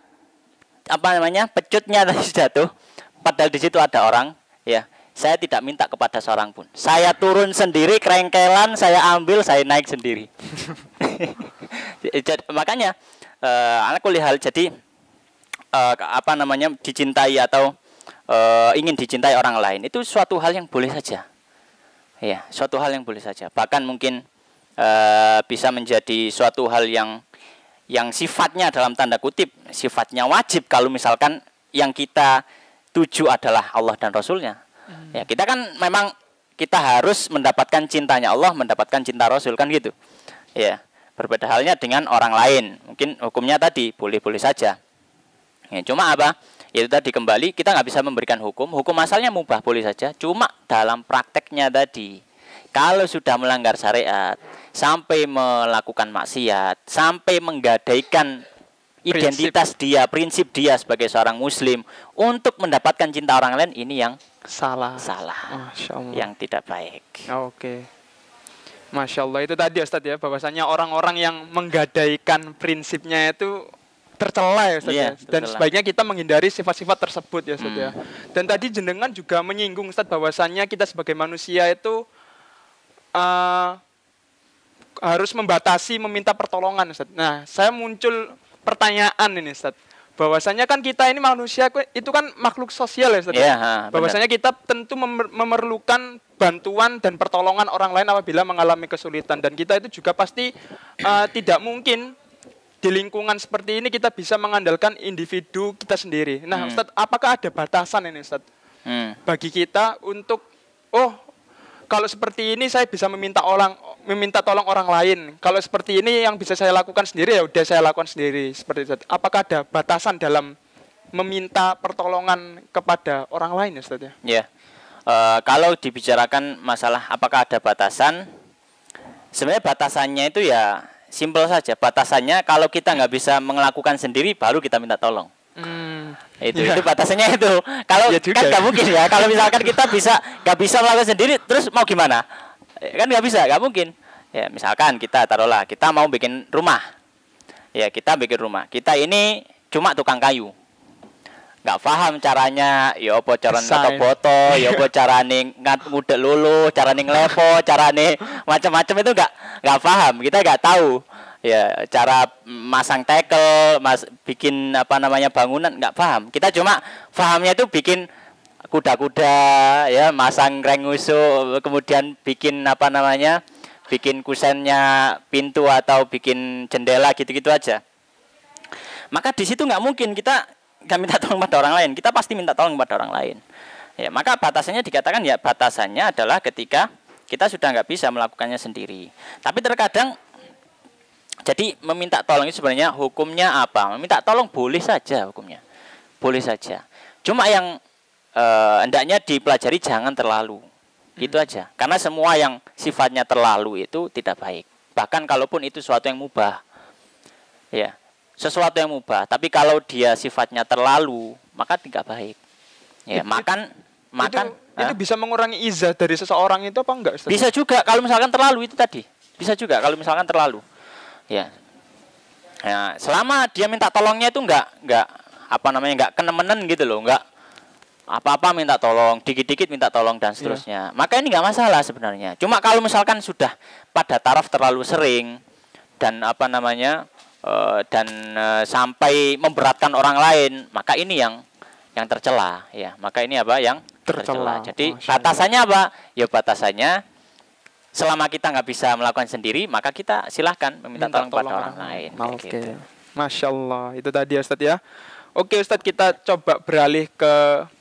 pecutnya tadi jatuh, padahal di situ ada orang, ya. Saya tidak minta kepada seorang pun. Saya turun sendiri, kerengkelan, saya ambil, saya naik sendiri. Makanya hal jadi dicintai atau ingin dicintai orang lain itu suatu hal yang boleh saja. Ya, suatu hal yang boleh saja. Bahkan mungkin bisa menjadi suatu hal yang sifatnya dalam tanda kutip sifatnya wajib kalau misalkan yang kita tuju adalah Allah dan Rasulnya. Ya, kita kan memang kita harus mendapatkan cintanya Allah, mendapatkan cinta Rasul kan gitu. Ya, berbeda halnya dengan orang lain. Mungkin hukumnya tadi boleh-boleh saja. Ya, cuma apa? Itu tadi kembali kita nggak bisa memberikan hukum. Hukum asalnya mubah boleh saja. Cuma dalam prakteknya tadi, kalau sudah melanggar syariat, sampai melakukan maksiat, sampai menggadaikan identitas dia, prinsip dia sebagai seorang muslim untuk mendapatkan cinta orang lain, ini yang salah. Masya Allah. Yang tidak baik. Oke. Masya Allah, itu tadi Ustadz ya, bahwasanya orang-orang yang menggadaikan prinsipnya itu tercela ya Ustadz ya. Dan sebaiknya kita menghindari sifat-sifat tersebut ya Ustadz ya. Dan tadi jenengan juga menyinggung Ustadz bahwasanya kita sebagai manusia itu harus membatasi meminta pertolongan Ustadz. Nah, saya muncul pertanyaan ini Ustadz, bahwasanya kan kita ini manusia itu kan makhluk sosial ya Ustadz. Bahwasanya kita tentu memerlukan bantuan dan pertolongan orang lain apabila mengalami kesulitan, dan kita itu juga pasti tidak mungkin di lingkungan seperti ini kita bisa mengandalkan individu kita sendiri. Nah, Ustadz, apakah ada batasan ini Ustadz bagi kita untuk kalau seperti ini saya bisa meminta tolong orang lain. Kalau seperti ini yang bisa saya lakukan sendiri ya udah saya lakukan sendiri seperti itu. Apakah ada batasan dalam meminta pertolongan kepada orang lain ya Ustaz ya? Ya. Kalau dibicarakan masalah apakah ada batasan, sebenarnya batasannya itu ya simpel saja. Batasannya kalau kita nggak bisa melakukan sendiri baru kita minta tolong. Itu batasannya itu. Kalau kan nggak mungkin ya. Kalau misalkan kita nggak bisa melakukan sendiri, terus mau gimana? Kan nggak mungkin. Ya misalkan kita taruhlah kita mau bikin rumah. Ya kita bikin rumah. Kita ini cuma tukang kayu. Nggak paham caranya, ya apa carane foto, ya apa carane ngudek lulu, carane nglepo, carane macam-macam itu nggak paham, kita nggak tahu. Ya cara masang tekel, bikin bangunan nggak paham. Kita cuma pahamnya itu bikin kuda-kuda, ya masang reng usuh, kemudian bikin bikin kusennya pintu atau bikin jendela gitu-gitu aja. Maka di situ nggak mungkin kita nggak minta tolong pada orang lain, kita pasti minta tolong pada orang lain. Ya, maka batasannya dikatakan ya batasannya adalah ketika kita sudah nggak bisa melakukannya sendiri. Tapi terkadang jadi meminta tolong itu sebenarnya hukumnya apa? Meminta tolong boleh saja hukumnya, boleh saja. Cuma yang hendaknya dipelajari jangan terlalu, gitu aja. Karena semua yang sifatnya terlalu itu tidak baik. Bahkan kalaupun itu sesuatu yang mubah, ya. Sesuatu yang mubah, tapi kalau dia sifatnya terlalu, maka tidak baik. Ya, makan itu bisa mengurangi izah dari seseorang itu apa enggak, Ustaz? Bisa juga kalau misalkan terlalu itu tadi. Bisa juga kalau misalkan terlalu. Ya. Ya, selama dia minta tolongnya itu enggak kenemenen gitu loh, enggak apa-apa minta tolong, dikit-dikit minta tolong dan seterusnya. Maka ini enggak masalah sebenarnya. Cuma kalau misalkan sudah pada taraf terlalu sering dan sampai memberatkan orang lain, maka ini yang tercela ya. Maka ini yang tercela. Jadi batasannya apa? Ya batasannya selama kita nggak bisa melakukan sendiri, maka kita silahkan meminta tolong kepada orang lain. Oke. Gitu. Masya Allah, itu tadi Ustadz ya. Oke Ustadz, kita coba beralih ke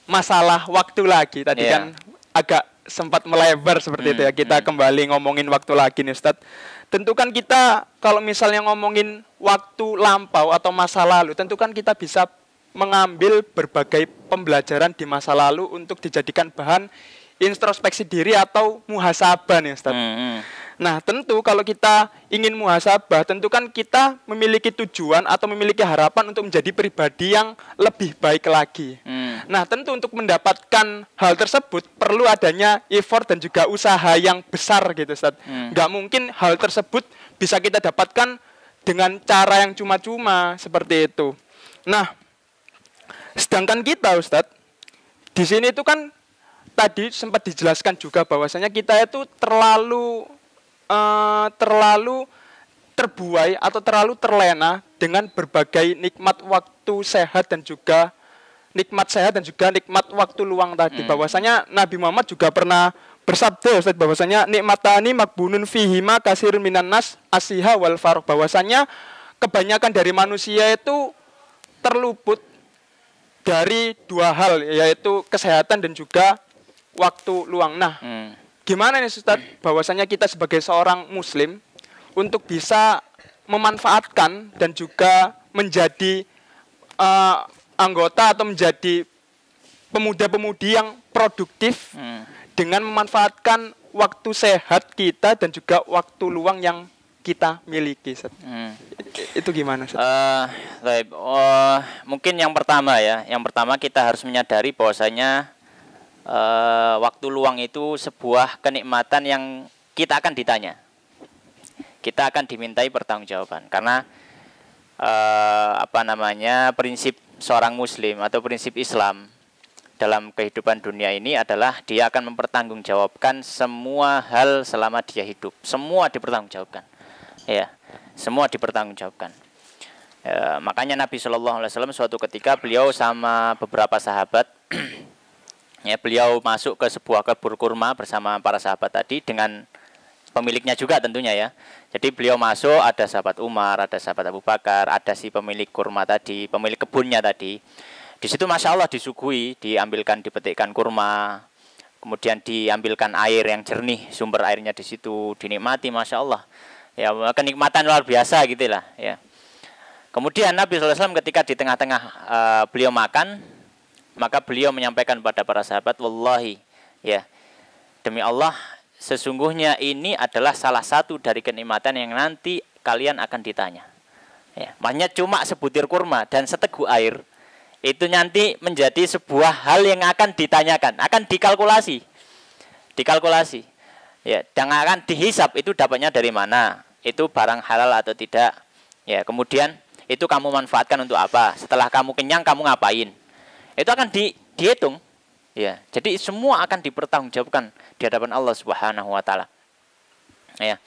masalah waktu lagi. Tadi kan agak sempat melebar seperti itu ya. Kita kembali ngomongin waktu lagi nih Ustadz. Tentu kan kita kalau misalnya ngomongin waktu lampau atau masa lalu, tentu kan kita bisa mengambil berbagai pembelajaran di masa lalu untuk dijadikan bahan introspeksi diri atau muhasabah nih Ustaz. Nah tentu kalau kita ingin muhasabah, tentu kan kita memiliki tujuan atau memiliki harapan untuk menjadi pribadi yang lebih baik lagi. Nah tentu untuk mendapatkan hal tersebut perlu adanya effort dan juga usaha yang besar gitu Ustaz. Nggak mungkin hal tersebut bisa kita dapatkan dengan cara yang cuma-cuma seperti itu. Nah sedangkan kita Ustaz, di sini itu kan tadi sempat dijelaskan juga bahwasanya kita itu terlalu terbuai atau terlalu terlena dengan berbagai nikmat waktu sehat dan juga nikmat waktu luang tadi. Bahwasanya Nabi Muhammad juga pernah bersabda Ustaz, bahwasanya nikmatani makbunun fihima kasirun minan nas asiha wal faruq. Bahwasanya kebanyakan dari manusia itu terluput dari dua hal, yaitu kesehatan dan juga waktu luang. Nah, gimana nih Ustaz, bahwasanya kita sebagai seorang muslim untuk bisa memanfaatkan dan juga menjadi anggota atau menjadi pemuda-pemudi yang produktif dengan memanfaatkan waktu sehat kita dan juga waktu luang yang kita miliki, Ustaz. Itu gimana, Ustaz? Mungkin yang pertama ya. Yang pertama kita harus menyadari bahwasanya waktu luang itu sebuah kenikmatan yang kita akan ditanya. Kita akan dimintai pertanggungjawaban karena prinsip seorang muslim atau prinsip Islam dalam kehidupan dunia ini adalah dia akan mempertanggungjawabkan semua hal selama dia hidup. Semua dipertanggungjawabkan. Ya, semua dipertanggungjawabkan. Makanya Nabi Shallallahu Alaihi Wasallam suatu ketika beliau sama beberapa sahabat, ya, beliau masuk ke sebuah kebun kurma bersama para sahabat tadi dengan pemiliknya juga tentunya ya. Jadi beliau masuk, ada sahabat Umar, ada sahabat Abu Bakar, ada si pemilik kurma tadi, pemilik kebunnya tadi. Di situ Masya Allah disuguhi, dipetikkan kurma, kemudian diambilkan air yang jernih, sumber airnya di situ, dinikmati Masya Allah. Ya, kenikmatan luar biasa gitulah ya. Kemudian Nabi SAW ketika di tengah-tengah beliau makan, maka beliau menyampaikan kepada para sahabat, wallahi ya, demi Allah, sesungguhnya ini adalah salah satu dari kenikmatan yang nanti kalian akan ditanya. Ya, makanya cuma sebutir kurma dan seteguk air itu nanti menjadi sebuah hal yang akan ditanyakan, akan dikalkulasi, ya, dan akan dihisap itu dapatnya dari mana, itu barang halal atau tidak. Ya, kemudian itu kamu manfaatkan untuk apa? Setelah kamu kenyang kamu ngapain? Itu akan dihitung. Ya, jadi semua akan dipertanggungjawabkan di hadapan Allah Subhanahu wa taala. Ya.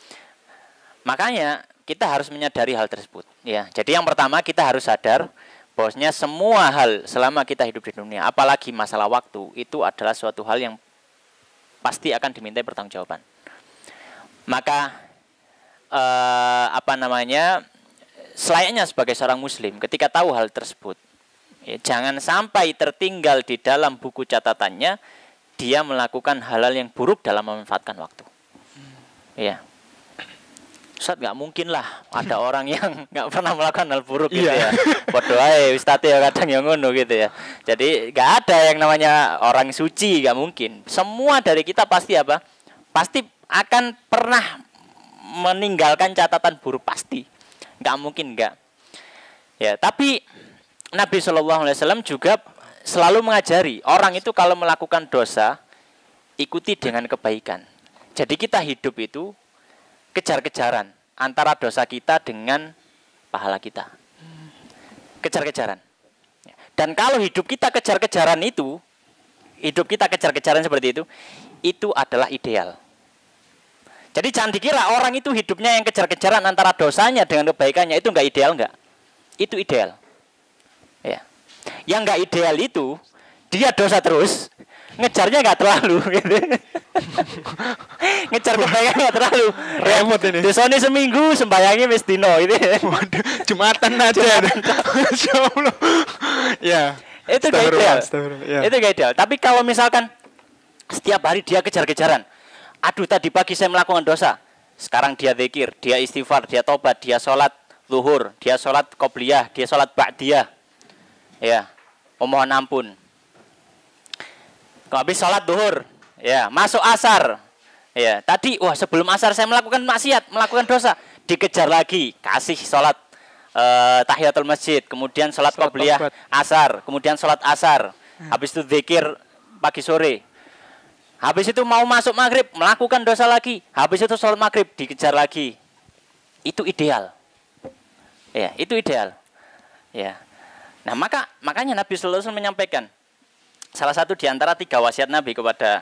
Makanya kita harus menyadari hal tersebut, ya. Jadi yang pertama kita harus sadar bahwasanya semua hal selama kita hidup di dunia, apalagi masalah waktu, itu adalah suatu hal yang pasti akan dimintai pertanggungjawaban. Maka selayaknya sebagai seorang muslim ketika tahu hal tersebut, ya, jangan sampai tertinggal di dalam buku catatannya dia melakukan hal-hal yang buruk dalam memanfaatkan waktu. Ya, Ustaz, nggak mungkin lah ada orang yang nggak pernah melakukan hal buruk gitu ya. Bodoh aja Ustaz ya, kadang yang ngono gitu ya. Jadi nggak ada yang namanya orang suci, nggak mungkin. Semua dari kita pasti apa? Pasti akan pernah meninggalkan catatan buruk, pasti. Nggak mungkin nggak. Ya, tapi Nabi Shallallahu Alaihi Wasallam juga selalu mengajari orang itu kalau melakukan dosa ikuti dengan kebaikan. Jadi kita hidup itu kejar-kejaran antara dosa kita dengan pahala kita. Kejar-kejaran. Dan kalau hidup kita kejar-kejaran seperti itu adalah ideal. Jadi jangan dikira orang itu hidupnya yang kejar-kejaran antara dosanya dengan kebaikannya itu enggak ideal, enggak. Itu ideal. Ya. Yang enggak ideal itu dia dosa terus, ngejarnya enggak terlalu gitu. Ngejar kebaikan enggak terlalu. Remot ini. Dosanya seminggu, sembayangnya wis dino gitu. Waduh, Jumatan aja. Insyaallah. Ya. Itu enggak ideal. Ya. Itu enggak ideal. Tapi kalau misalkan setiap hari dia kejar-kejaran, aduh tadi pagi saya melakukan dosa, sekarang dia zikir, dia istighfar, dia tobat, dia sholat zuhur, dia sholat qobliyah, dia sholat ba'diyah, ya, memohon ampun. Habis sholat zuhur, ya, masuk asar, ya, tadi wah sebelum asar saya melakukan maksiat, melakukan dosa, dikejar lagi, kasih sholat tahiyatul masjid, kemudian sholat qobliyah asar, kemudian sholat asar, habis itu zikir pagi sore. Habis itu mau masuk maghrib, melakukan dosa lagi. Habis itu sholat maghrib, dikejar lagi. Itu ideal. Ya, itu ideal. Ya. Nah, makanya Nabi Sallallahu Alaihi Wasallam menyampaikan salah satu di antara 3 wasiat Nabi kepada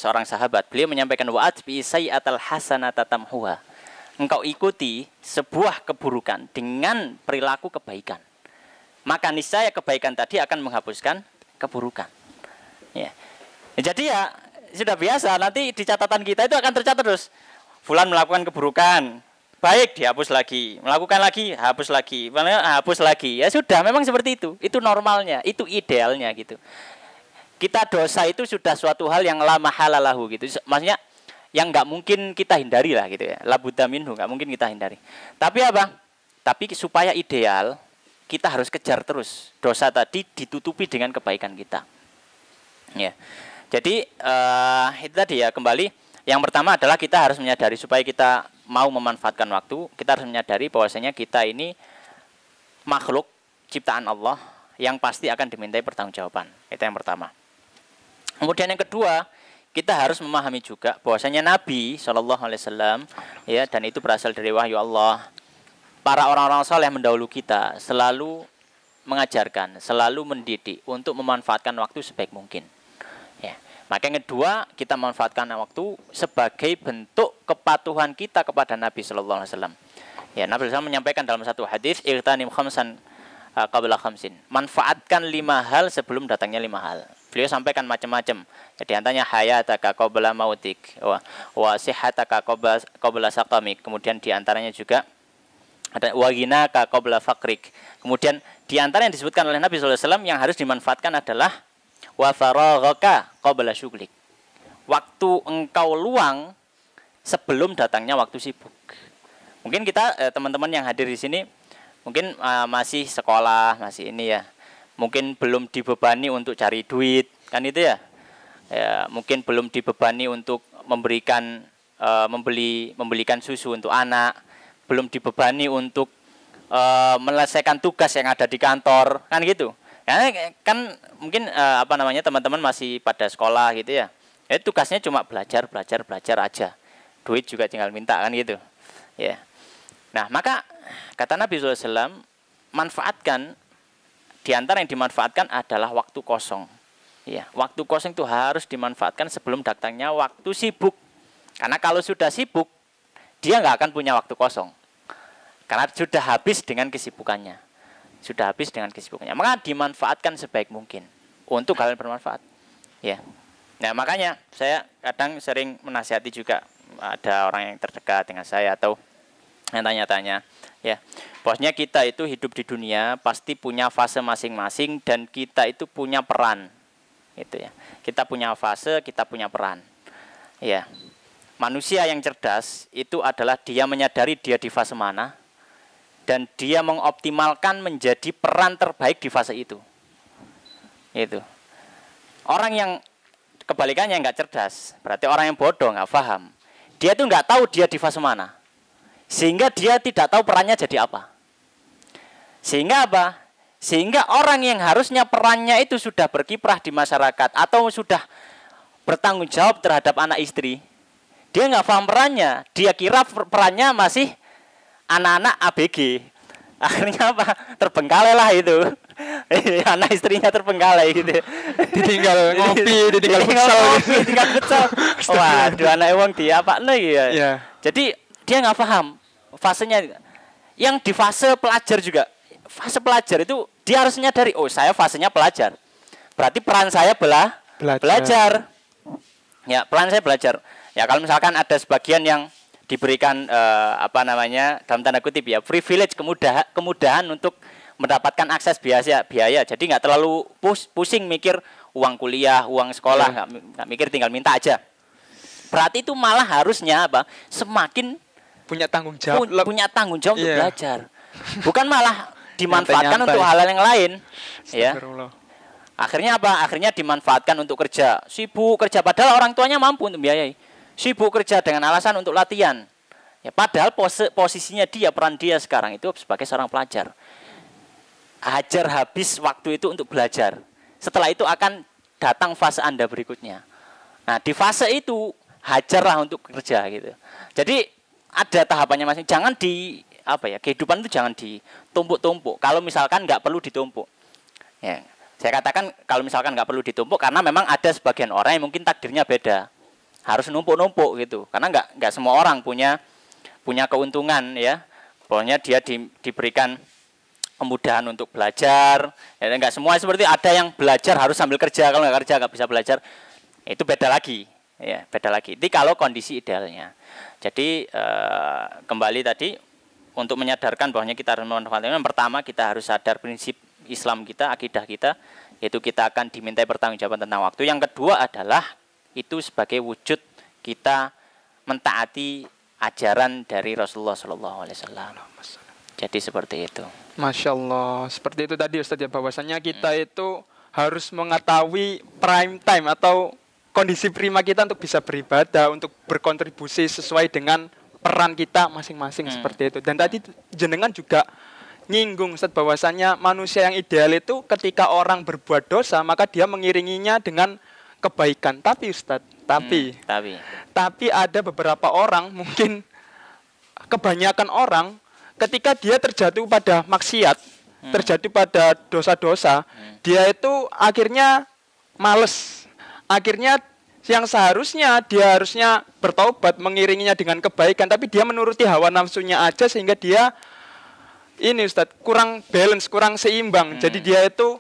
seorang sahabat. Beliau menyampaikan wa'at bi sayyi'atal hasanata tamhuha. Engkau ikuti sebuah keburukan dengan perilaku kebaikan. Maka niscaya kebaikan tadi akan menghapuskan keburukan. Ya. Jadi ya sudah biasa, nanti di catatan kita itu akan tercatat terus. Fulan melakukan keburukan, baik dihapus lagi, melakukan lagi, hapus lagi, hapus lagi. Ya sudah, memang seperti itu normalnya, itu idealnya gitu. Kita dosa itu sudah suatu hal yang la mahalalahu gitu. Maksudnya yang nggak mungkin kita hindari lah gitu ya. La budda minhu, nggak mungkin kita hindari. Tapi apa? Tapi supaya ideal, kita harus kejar terus. Dosa tadi ditutupi dengan kebaikan kita. Ya. Jadi itu tadi ya, kembali yang pertama adalah kita harus menyadari, supaya kita mau memanfaatkan waktu, kita harus menyadari bahwasanya kita ini makhluk ciptaan Allah yang pasti akan dimintai pertanggungjawaban. Itu yang pertama. Kemudian yang kedua, kita harus memahami juga bahwasanya Nabi SAW, ya, dan itu berasal dari wahyu Allah. Para orang-orang saleh mendahulu kita selalu mengajarkan, selalu mendidik untuk memanfaatkan waktu sebaik mungkin. Ya. Maka yang kedua, kita manfaatkan waktu sebagai bentuk kepatuhan kita kepada Nabi Sallallahu Alaihi Wasallam. Ya, Nabi SAW menyampaikan dalam satu hadis, "Ightanim khamsan qabla khamsin." Manfaatkan 5 hal sebelum datangnya 5 hal. Beliau sampaikan macam-macam. Jadi antaranya hayataka qabla mautik, wa sihhataka qabla saqamik. Kemudian di antaranya juga ada wa ghinaka qabla faqrik. Kemudian di antara yang disebutkan oleh Nabi Sallallahu Alaihi Wasallam yang harus dimanfaatkan adalah wa faraghaka qabla syughlik. Waktu engkau luang sebelum datangnya waktu sibuk. Mungkin kita teman-teman yang hadir di sini mungkin masih sekolah, masih ini ya. Mungkin belum dibebani untuk cari duit, kan itu ya. Ya, mungkin belum dibebani untuk membelikan susu untuk anak, belum dibebani untuk menyelesaikan tugas yang ada di kantor, kan gitu. Karena kan mungkin teman-teman masih pada sekolah gitu ya. Tugasnya cuma belajar aja. Duit juga tinggal minta, kan gitu. Ya. Nah, maka kata Nabi SAW, manfaatkan, di antara yang dimanfaatkan adalah waktu kosong. Ya, waktu kosong itu harus dimanfaatkan sebelum datangnya waktu sibuk. Karena kalau sudah sibuk, dia nggak akan punya waktu kosong. Karena sudah habis dengan kesibukannya. Maka dimanfaatkan sebaik mungkin untuk hal yang bermanfaat. Ya. Nah, makanya saya kadang sering menasihati juga, ada orang yang terdekat dengan saya atau yang tanya-tanya, ya. Bahwasanya kita itu hidup di dunia pasti punya fase masing-masing dan kita itu punya peran. Gitu ya. Kita punya fase, kita punya peran. Ya. Manusia yang cerdas itu adalah dia menyadari dia di fase mana, dan dia mengoptimalkan menjadi peran terbaik di fase itu. Itu. Orang yang kebalikannya nggak cerdas, berarti orang yang bodoh, nggak paham. Dia tuh nggak tahu dia di fase mana, sehingga dia tidak tahu perannya jadi apa. Sehingga apa? Sehingga orang yang harusnya perannya itu sudah berkiprah di masyarakat atau sudah bertanggung jawab terhadap anak istri, dia nggak paham perannya. Dia kira perannya masih anak-anak ABG. Akhirnya apa? Terbengkalai lah itu. Anak istrinya terbengkalai gitu. Ditinggal ngopi, ditinggal futsal. Waduh, anak wong dia apa nih ya? Yeah. Jadi dia nggak paham fasenya. Yang di fase pelajar juga. Fase pelajar itu dia harus menyadari, oh saya fasenya pelajar. Berarti peran saya belajar. Ya, peran saya belajar. Ya, kalau misalkan ada sebagian yang diberikan dalam tanda kutip ya, privilege, kemudahan untuk mendapatkan akses biaya. Jadi nggak terlalu pusing mikir uang kuliah, uang sekolah, nggak mikir, tinggal minta aja. Berarti itu malah harusnya semakin punya tanggung jawab untuk belajar. Bukan malah dimanfaatkan untuk hal-hal yang lain. Ya. Akhirnya apa? Akhirnya dimanfaatkan untuk kerja. Sibuk kerja padahal orang tuanya mampu untuk biayai. Sibuk kerja dengan alasan untuk latihan. Ya, padahal posisinya dia, peran dia sekarang itu sebagai seorang pelajar. Hajar habis waktu itu untuk belajar. Setelah itu akan datang fase Anda berikutnya. Nah, di fase itu hajarlah untuk kerja gitu. Jadi ada tahapannya masing. Jangan kehidupan itu jangan ditumpuk-tumpuk. Kalau misalkan nggak perlu ditumpuk. Ya, saya katakan kalau misalkan nggak perlu ditumpuk karena memang ada sebagian orang yang mungkin takdirnya beda. Harus numpuk-numpuk gitu. Karena nggak semua orang punya keuntungan ya. Pokoknya dia diberikan kemudahan untuk belajar. Ya, nggak semua seperti ada yang belajar harus sambil kerja. Kalau nggak kerja nggak bisa belajar. Itu beda lagi. Ya, beda lagi. Itu kalau kondisi idealnya. Jadi kembali tadi untuk menyadarkan bahwa kita harus memanfaatkan. Yang pertama kita harus sadar prinsip Islam kita, akidah kita, yaitu kita akan dimintai pertanggungjawaban tentang waktu. Yang kedua adalah itu sebagai wujud kita mentaati ajaran dari Rasulullah SAW. Jadi seperti itu. Masya Allah, seperti itu tadi Ustaz ya, bahwasannya kita itu harus mengetahui prime time atau kondisi prima kita untuk bisa beribadah, untuk berkontribusi sesuai dengan peran kita masing-masing seperti itu. Dan tadi jenengan juga nyinggung Ustaz bahwasannya manusia yang ideal itu ketika orang berbuat dosa maka dia mengiringinya dengan kebaikan. Tapi Ustaz, tapi ada beberapa orang, mungkin kebanyakan orang ketika dia terjatuh pada maksiat, terjatuh pada dosa-dosa, dia itu akhirnya males. Akhirnya yang seharusnya dia harusnya bertaubat, mengiringinya dengan kebaikan, tapi dia menuruti hawa nafsunya aja sehingga dia ini Ustadz kurang balance, kurang seimbang. Jadi dia itu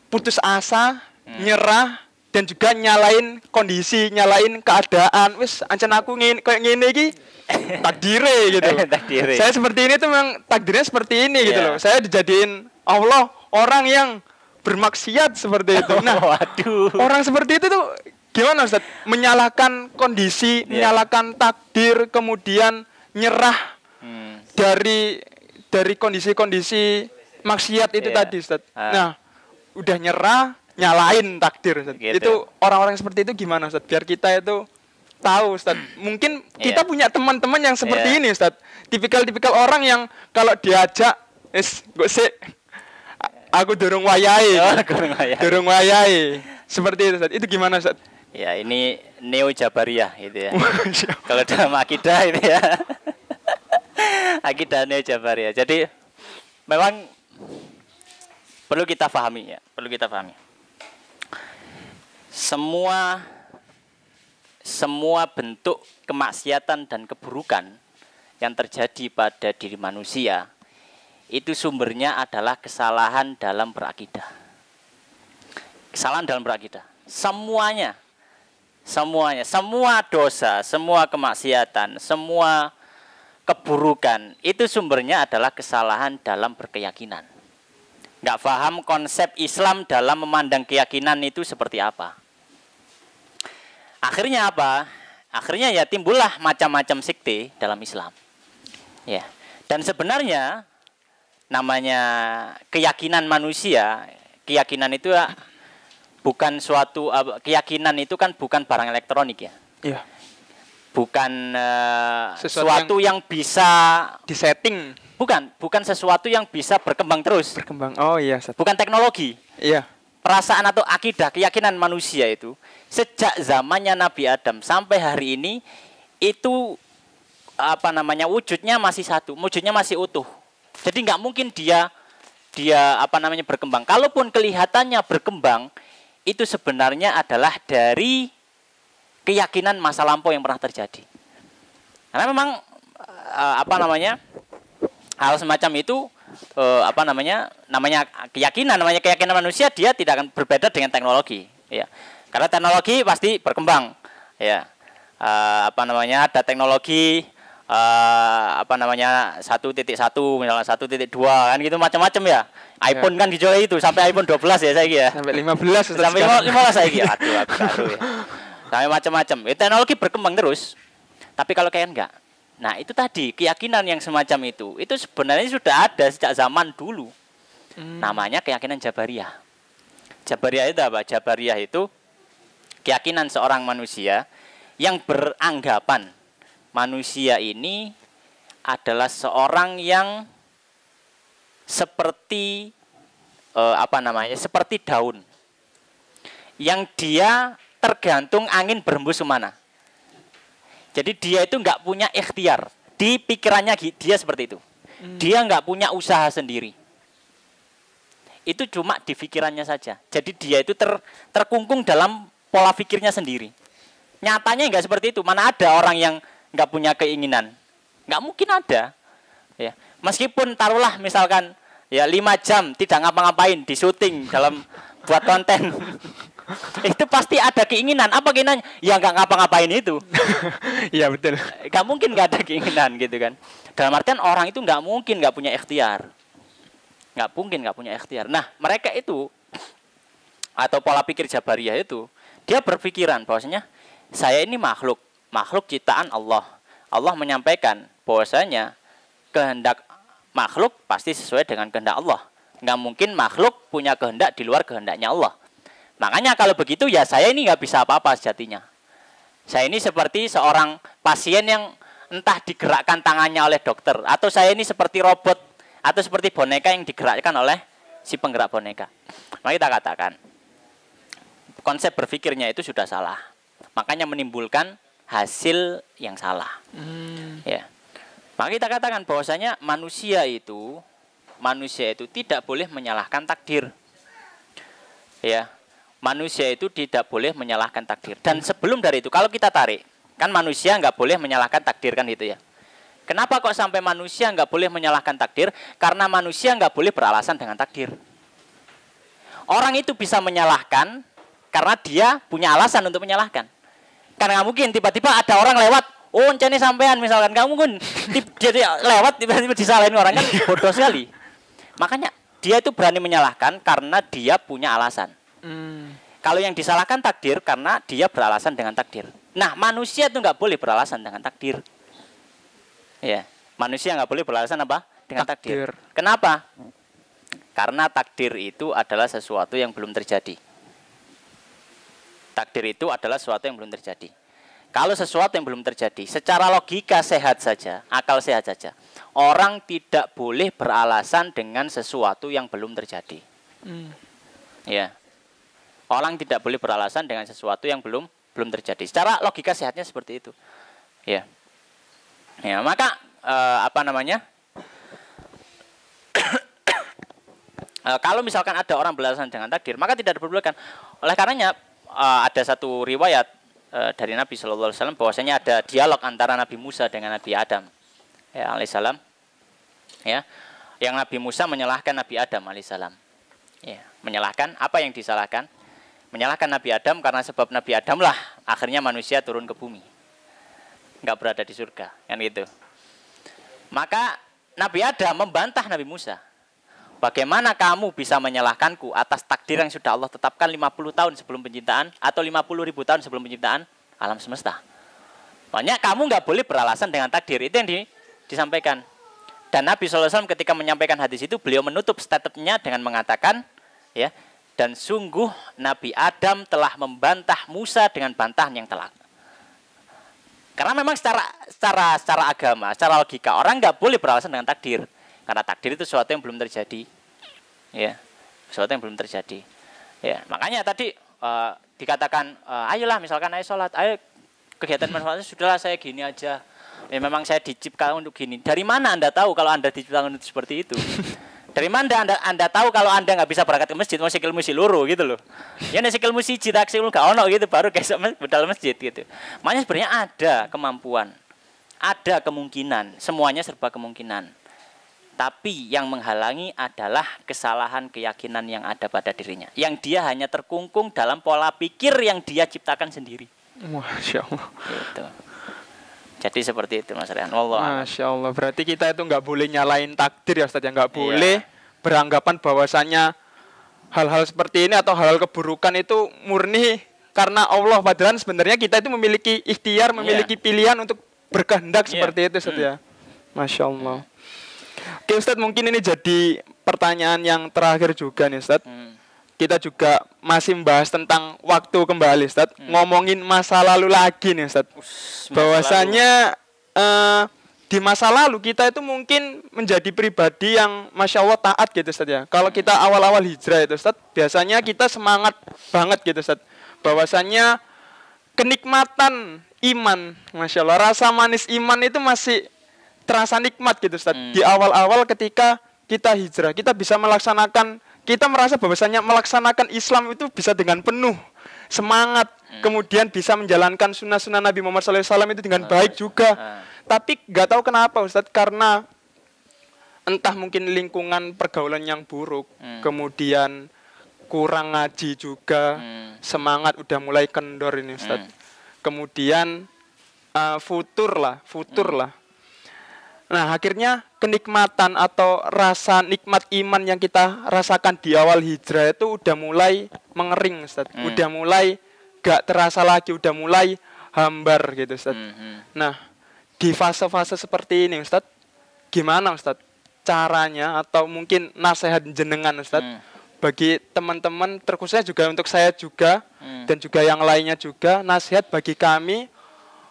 putus asa, nyerah, dan juga nyalain kondisi, nyalain keadaan. Wis ancen aku kayak ngene iki takdire gitu. Takdire. Saya seperti ini tuh memang takdirnya seperti ini gitu loh. Saya dijadiin Allah orang yang bermaksiat seperti itu. Nah, waduh. Orang seperti itu tuh gimana Ustaz? Menyalahkan kondisi, menyalahkan takdir, kemudian nyerah dari kondisi-kondisi maksiat itu tadi Ustaz. Nah, udah nyerah, nyalain takdir Ustaz. Gitu. Itu orang-orang seperti itu gimana Ustaz? Biar kita itu tahu Ustaz. Mungkin kita punya teman-teman yang seperti ini Ustaz. Tipikal-tipikal orang yang kalau diajak, aku dorong wayahe. Dorong wayahe. Seperti itu Ustaz. Itu gimana Ustaz? Ya, ini neo Jabariyah gitu ya. Kalau dalam akidah itu ya. Akidah neo Jabariyah. Jadi memang perlu kita pahami ya, perlu kita pahami. Semua bentuk kemaksiatan dan keburukan yang terjadi pada diri manusia itu sumbernya adalah kesalahan dalam berakidah. Kesalahan dalam berakidah. Semuanya, semua dosa, semua kemaksiatan, semua keburukan itu sumbernya adalah kesalahan dalam berkeyakinan. Nggak paham konsep Islam dalam memandang keyakinan itu seperti apa. Akhirnya apa? Akhirnya ya timbullah macam-macam sekte dalam Islam. Ya. Dan sebenarnya namanya keyakinan manusia, keyakinan itu bukan suatu keyakinan itu kan bukan barang elektronik ya. Iya. Bukan sesuatu yang bisa disetting. Bukan sesuatu yang bisa berkembang terus. Berkembang. Oh iya. Bukan teknologi. Iya. Perasaan atau akidah, keyakinan manusia itu sejak zamannya Nabi Adam sampai hari ini itu wujudnya masih satu, wujudnya masih utuh. Jadi nggak mungkin dia berkembang. Kalaupun kelihatannya berkembang, itu sebenarnya adalah dari keyakinan masa lampau yang pernah terjadi. Karena memang hal semacam itu namanya keyakinan manusia, dia tidak akan berbeda dengan teknologi. Ya. Karena teknologi pasti berkembang. Ya. Ada teknologi 1.1 misalnya 1.2 kan gitu macam-macam ya. iPhone kan dijual itu sampai iPhone 12 ya saya ya. Sampai 15 sampai 15 saya ya. Aduh ya. Sampai macam-macam. Teknologi berkembang terus. Tapi kalau kayak enggak. Nah, itu tadi keyakinan yang semacam itu sebenarnya sudah ada sejak zaman dulu. Namanya keyakinan Jabariyah. Jabariyah itu apa? Jabariyah itu keyakinan seorang manusia yang beranggapan manusia ini adalah seorang yang seperti seperti daun yang dia tergantung angin berhembus kemana. Jadi dia itu nggak punya ikhtiar. Di pikirannya dia seperti itu. Dia nggak punya usaha sendiri. Itu cuma di pikirannya saja. Jadi dia itu terkungkung dalam pola pikirnya sendiri. Nyatanya nggak seperti itu. Mana ada orang yang nggak punya keinginan? Nggak mungkin ada. Ya. Meskipun taruhlah misalkan ya 5 jam tidak ngapa-ngapain di syuting dalam buat konten. Itu pasti ada keinginan. Apa keinginannya? Ya nggak ngapa-ngapain itu. Iya betul. Nggak mungkin nggak ada keinginan gitu kan. Dalam artian orang itu nggak mungkin nggak punya ikhtiar. Nggak mungkin nggak punya ikhtiar. Nah mereka itu atau pola pikir Jabariyah itu dia berpikiran bahwasanya saya ini makhluk ciptaan Allah. Allah menyampaikan bahwasanya kehendak makhluk pasti sesuai dengan kehendak Allah. Nggak mungkin makhluk punya kehendak di luar kehendaknya Allah. Makanya kalau begitu ya saya ini nggak bisa apa-apa sejatinya. Saya ini seperti seorang pasien yang entah digerakkan tangannya oleh dokter, atau saya ini seperti robot atau seperti boneka yang digerakkan oleh si penggerak boneka. Maka kita katakan konsep berpikirnya itu sudah salah. Makanya menimbulkan hasil yang salah. Ya. Maka kita katakan bahwasanya manusia itu tidak boleh menyalahkan takdir. Ya. Manusia itu tidak boleh menyalahkan takdir. Dan sebelum dari itu, kalau kita tarik, kan manusia nggak boleh menyalahkan takdir kan gitu ya. Kenapa kok sampai manusia nggak boleh menyalahkan takdir? Karena manusia nggak boleh beralasan dengan takdir. Orang itu bisa menyalahkan karena dia punya alasan untuk menyalahkan. Karena nggak mungkin tiba-tiba ada orang lewat, oh encene sampean misalkan, nggak mungkin dia lewat tiba-tiba disalahin orang, kan bodoh sekali. Makanya dia itu berani menyalahkan karena dia punya alasan. Kalau yang disalahkan takdir karena dia beralasan dengan takdir. Nah, manusia itu nggak boleh beralasan dengan takdir. Ya, manusia nggak boleh beralasan apa? Dengan takdir. Kenapa? Karena takdir itu adalah sesuatu yang belum terjadi. Takdir itu adalah sesuatu yang belum terjadi. Kalau sesuatu yang belum terjadi, secara logika sehat saja, akal sehat saja, orang tidak boleh beralasan dengan sesuatu yang belum terjadi. Ya. Orang tidak boleh beralasan dengan sesuatu yang belum terjadi. Secara logika sehatnya seperti itu. Ya. Ya, maka kalau misalkan ada orang beralasan dengan takdir, maka tidak diperbolehkan. Oleh karenanya ada satu riwayat dari Nabi Shallallahu Alaihi Wasallam bahwasanya ada dialog antara Nabi Musa dengan Nabi Adam, ya, alaihissalam. Ya, yang Nabi Musa menyalahkan Nabi Adam alaihissalam. Ya, menyalahkan apa yang disalahkan? Menyalahkan Nabi Adam karena sebab Nabi Adam lah akhirnya manusia turun ke bumi, nggak berada di surga, kan gitu. Maka Nabi Adam membantah Nabi Musa. Bagaimana kamu bisa menyalahkanku atas takdir yang sudah Allah tetapkan 50 tahun sebelum penciptaan atau 50.000 tahun sebelum penciptaan alam semesta? Makanya kamu nggak boleh beralasan dengan takdir, itu yang disampaikan. Dan Nabi SAW ketika menyampaikan hadis itu, beliau menutup statementnya dengan mengatakan, ya, dan sungguh Nabi Adam telah membantah Musa dengan bantahan yang telak. Karena memang secara agama, secara logika, orang nggak boleh beralasan dengan takdir. Karena takdir itu sesuatu yang belum terjadi. Ya, sesuatu yang belum terjadi. Ya, makanya tadi dikatakan, ayolah misalkan ayo sholat, ayo kegiatan manfaatnya sudahlah saya gini aja. Ya, memang saya diciptakan untuk gini. Dari mana Anda tahu kalau Anda diciptakan untuk seperti itu? Dari mana anda tahu kalau Anda nggak bisa berangkat ke masjid, mau sikil musi luru gitu loh. Ya nek sikil musi tak sikil gak ono gitu, baru besok budal masjid gitu. Makanya sebenarnya ada kemampuan, ada kemungkinan, semuanya serba kemungkinan. Tapi yang menghalangi adalah kesalahan keyakinan yang ada pada dirinya. Yang dia hanya terkungkung dalam pola pikir yang dia ciptakan sendiri. Masya Allah. Gitu. Jadi seperti itu Mas Rehan. Masya Allah. Berarti kita itu nggak boleh nyalain takdir ya Ustaz, ya, nggak boleh beranggapan bahwasannya hal-hal seperti ini atau hal-hal keburukan itu murni karena Allah. Padahal sebenarnya kita itu memiliki ikhtiar, memiliki pilihan untuk berkehendak seperti itu Ustaz, ya. Masya Allah. Oke Ustaz, mungkin ini jadi pertanyaan yang terakhir juga nih Ustaz. Kita juga masih membahas tentang waktu kembali Ustaz. Ngomongin masa lalu lagi nih Ustaz. Bahwasanya di masa lalu kita itu mungkin menjadi pribadi yang Masya Allah taat gitu Ustaz, ya. Kalau kita awal-awal hijrah itu Ustaz, biasanya kita semangat banget gitu Ustaz. Bahwasanya kenikmatan iman, Masya Allah, rasa manis iman itu masih terasa nikmat gitu Ustaz. Di awal-awal ketika kita hijrah, kita bisa melaksanakan, kita merasa bahwasanya melaksanakan Islam itu bisa dengan penuh semangat, kemudian bisa menjalankan sunnah-sunnah Nabi Muhammad SAW itu dengan baik juga. Tapi nggak tahu kenapa Ustadz, karena entah mungkin lingkungan pergaulan yang buruk, kemudian kurang ngaji juga, semangat udah mulai kendor ini Ustadz. Kemudian futur lah. Nah akhirnya kenikmatan atau rasa nikmat iman yang kita rasakan di awal hijrah itu udah mulai mengering Ustaz. Udah mulai gak terasa lagi, udah mulai hambar gitu Ustaz. Nah di fase-fase seperti ini Ustaz, gimana Ustaz caranya atau mungkin nasihat jenengan Ustaz bagi teman-teman, terkhususnya juga untuk saya juga dan juga yang lainnya juga, nasihat bagi kami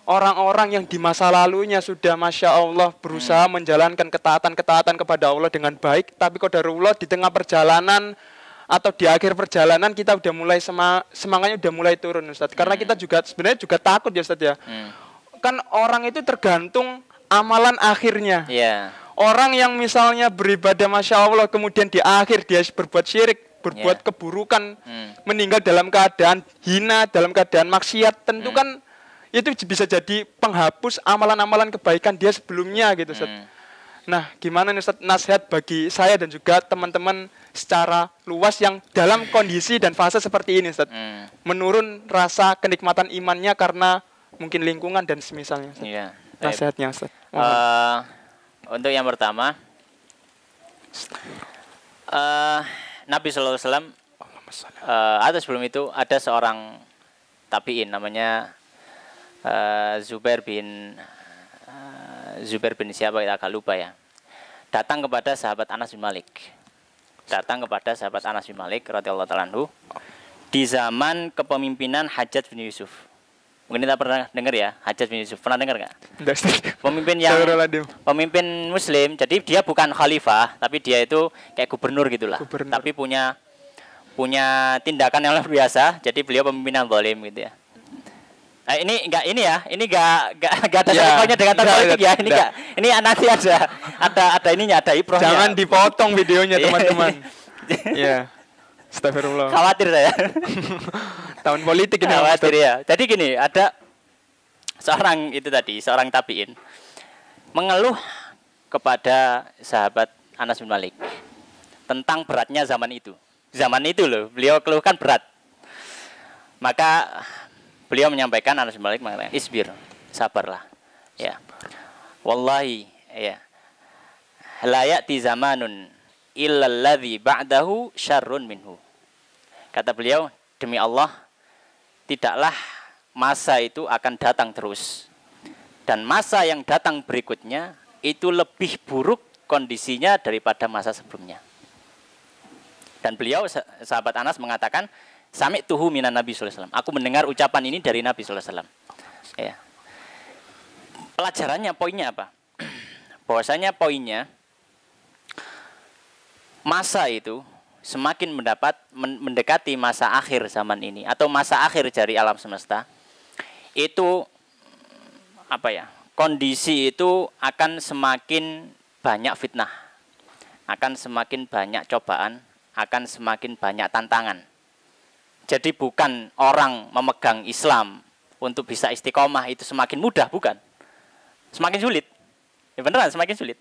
orang-orang yang di masa lalunya sudah Masya Allah berusaha menjalankan ketaatan-ketaatan kepada Allah dengan baik, tapi qadarullah di tengah perjalanan atau di akhir perjalanan kita udah mulai semangatnya udah mulai turun, Ustadz. Karena kita juga sebenarnya juga takut ya, Ustadz ya. Kan orang itu tergantung amalan akhirnya. Orang yang misalnya beribadah Masya Allah kemudian di akhir dia berbuat syirik, berbuat keburukan, meninggal dalam keadaan hina, dalam keadaan maksiat, tentu kan itu bisa jadi penghapus amalan-amalan kebaikan dia sebelumnya gitu, Ustaz. Nah, gimana nih Ustaz nasihat bagi saya dan juga teman-teman secara luas yang dalam kondisi dan fase seperti ini, Ustaz. Menurun rasa kenikmatan imannya karena mungkin lingkungan dan semisalnya, Ustaz. Nasihatnya, Ustaz. Untuk yang pertama, Nabi Sallallahu Alaihi Wasallam atau sebelum itu ada seorang tabi'in namanya Zubair bin siapa kita agak lupa ya. Datang kepada sahabat Anas bin Malik. Radhiyallahu ta'ala anhu di zaman kepemimpinan Hajjaj bin Yusuf. Mungkin kita pernah dengar ya, Hajjaj bin Yusuf. Pernah dengar nggak? Pemimpin Muslim. Jadi dia bukan khalifah, tapi dia itu kayak gubernur gitulah. Tapi punya tindakan yang luar biasa. Jadi beliau pemimpin yang zalim gitu ya. Ini enggak ada sangkaunya dengan politik ya. Ini nanti ada ininya, ada iprohnya. Jangan dipotong videonya teman-teman. Ya. Astagfirullah. Khawatir saya. Tahun politik ini. Khawatir ya. Jadi gini, ada seorang tabi'in mengeluh kepada sahabat Anas bin Malik tentang beratnya zaman itu. Zaman itu loh, beliau keluhkan berat. Maka beliau menyampaikan, Anas bin Malik mengatakan, isbir, sabarlah. Ya. Wallahi, ya. La ya'ti zamanun illa alladhi ba'dahu syarrun minhu. Kata beliau, demi Allah, tidaklah masa itu akan datang terus. Dan masa yang datang berikutnya itu lebih buruk kondisinya daripada masa sebelumnya. Dan beliau, sahabat Anas mengatakan, sami'tuhu minan Nabi sallallahu alaihi wasallam. Aku mendengar ucapan ini dari Nabi sallallahu alaihi wasallam. Ya. Pelajarannya, poinnya apa? Bahwasanya poinnya, masa itu semakin mendekati masa akhir zaman ini atau masa akhir dari alam semesta, itu kondisi itu akan semakin banyak fitnah, akan semakin banyak cobaan, akan semakin banyak tantangan. Jadi bukan orang memegang Islam untuk bisa istiqomah itu semakin mudah, bukan. Semakin sulit. Ya beneran semakin sulit.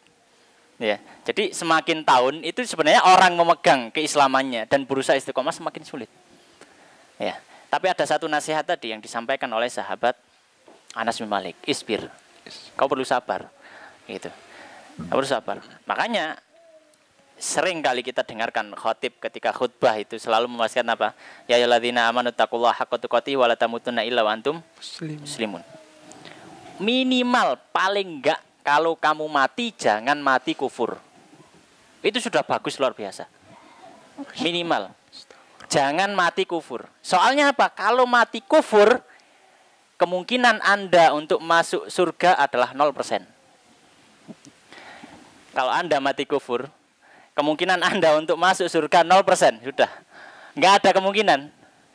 Ya. Jadi semakin tahun itu sebenarnya orang memegang keislamannya dan berusaha istiqomah semakin sulit. Ya. Tapi ada satu nasihat tadi yang disampaikan oleh sahabat Anas bin Malik, isbir. Kau perlu sabar. Gitu. Kau perlu sabar. Makanya sering kali kita dengarkan khotib ketika khutbah itu selalu memastikan apa? Ya ayyuhalladzina amanu taqullaha haqqa tuqatih wa la tamutunna illa wa antum muslimun. Minimal paling enggak kalau kamu mati jangan mati kufur. Itu sudah bagus luar biasa. Minimal. Jangan mati kufur. Soalnya apa? Kalau mati kufur kemungkinan Anda untuk masuk surga adalah 0%. Kalau Anda mati kufur, kemungkinan Anda untuk masuk surga 0%, sudah. Nggak ada kemungkinan.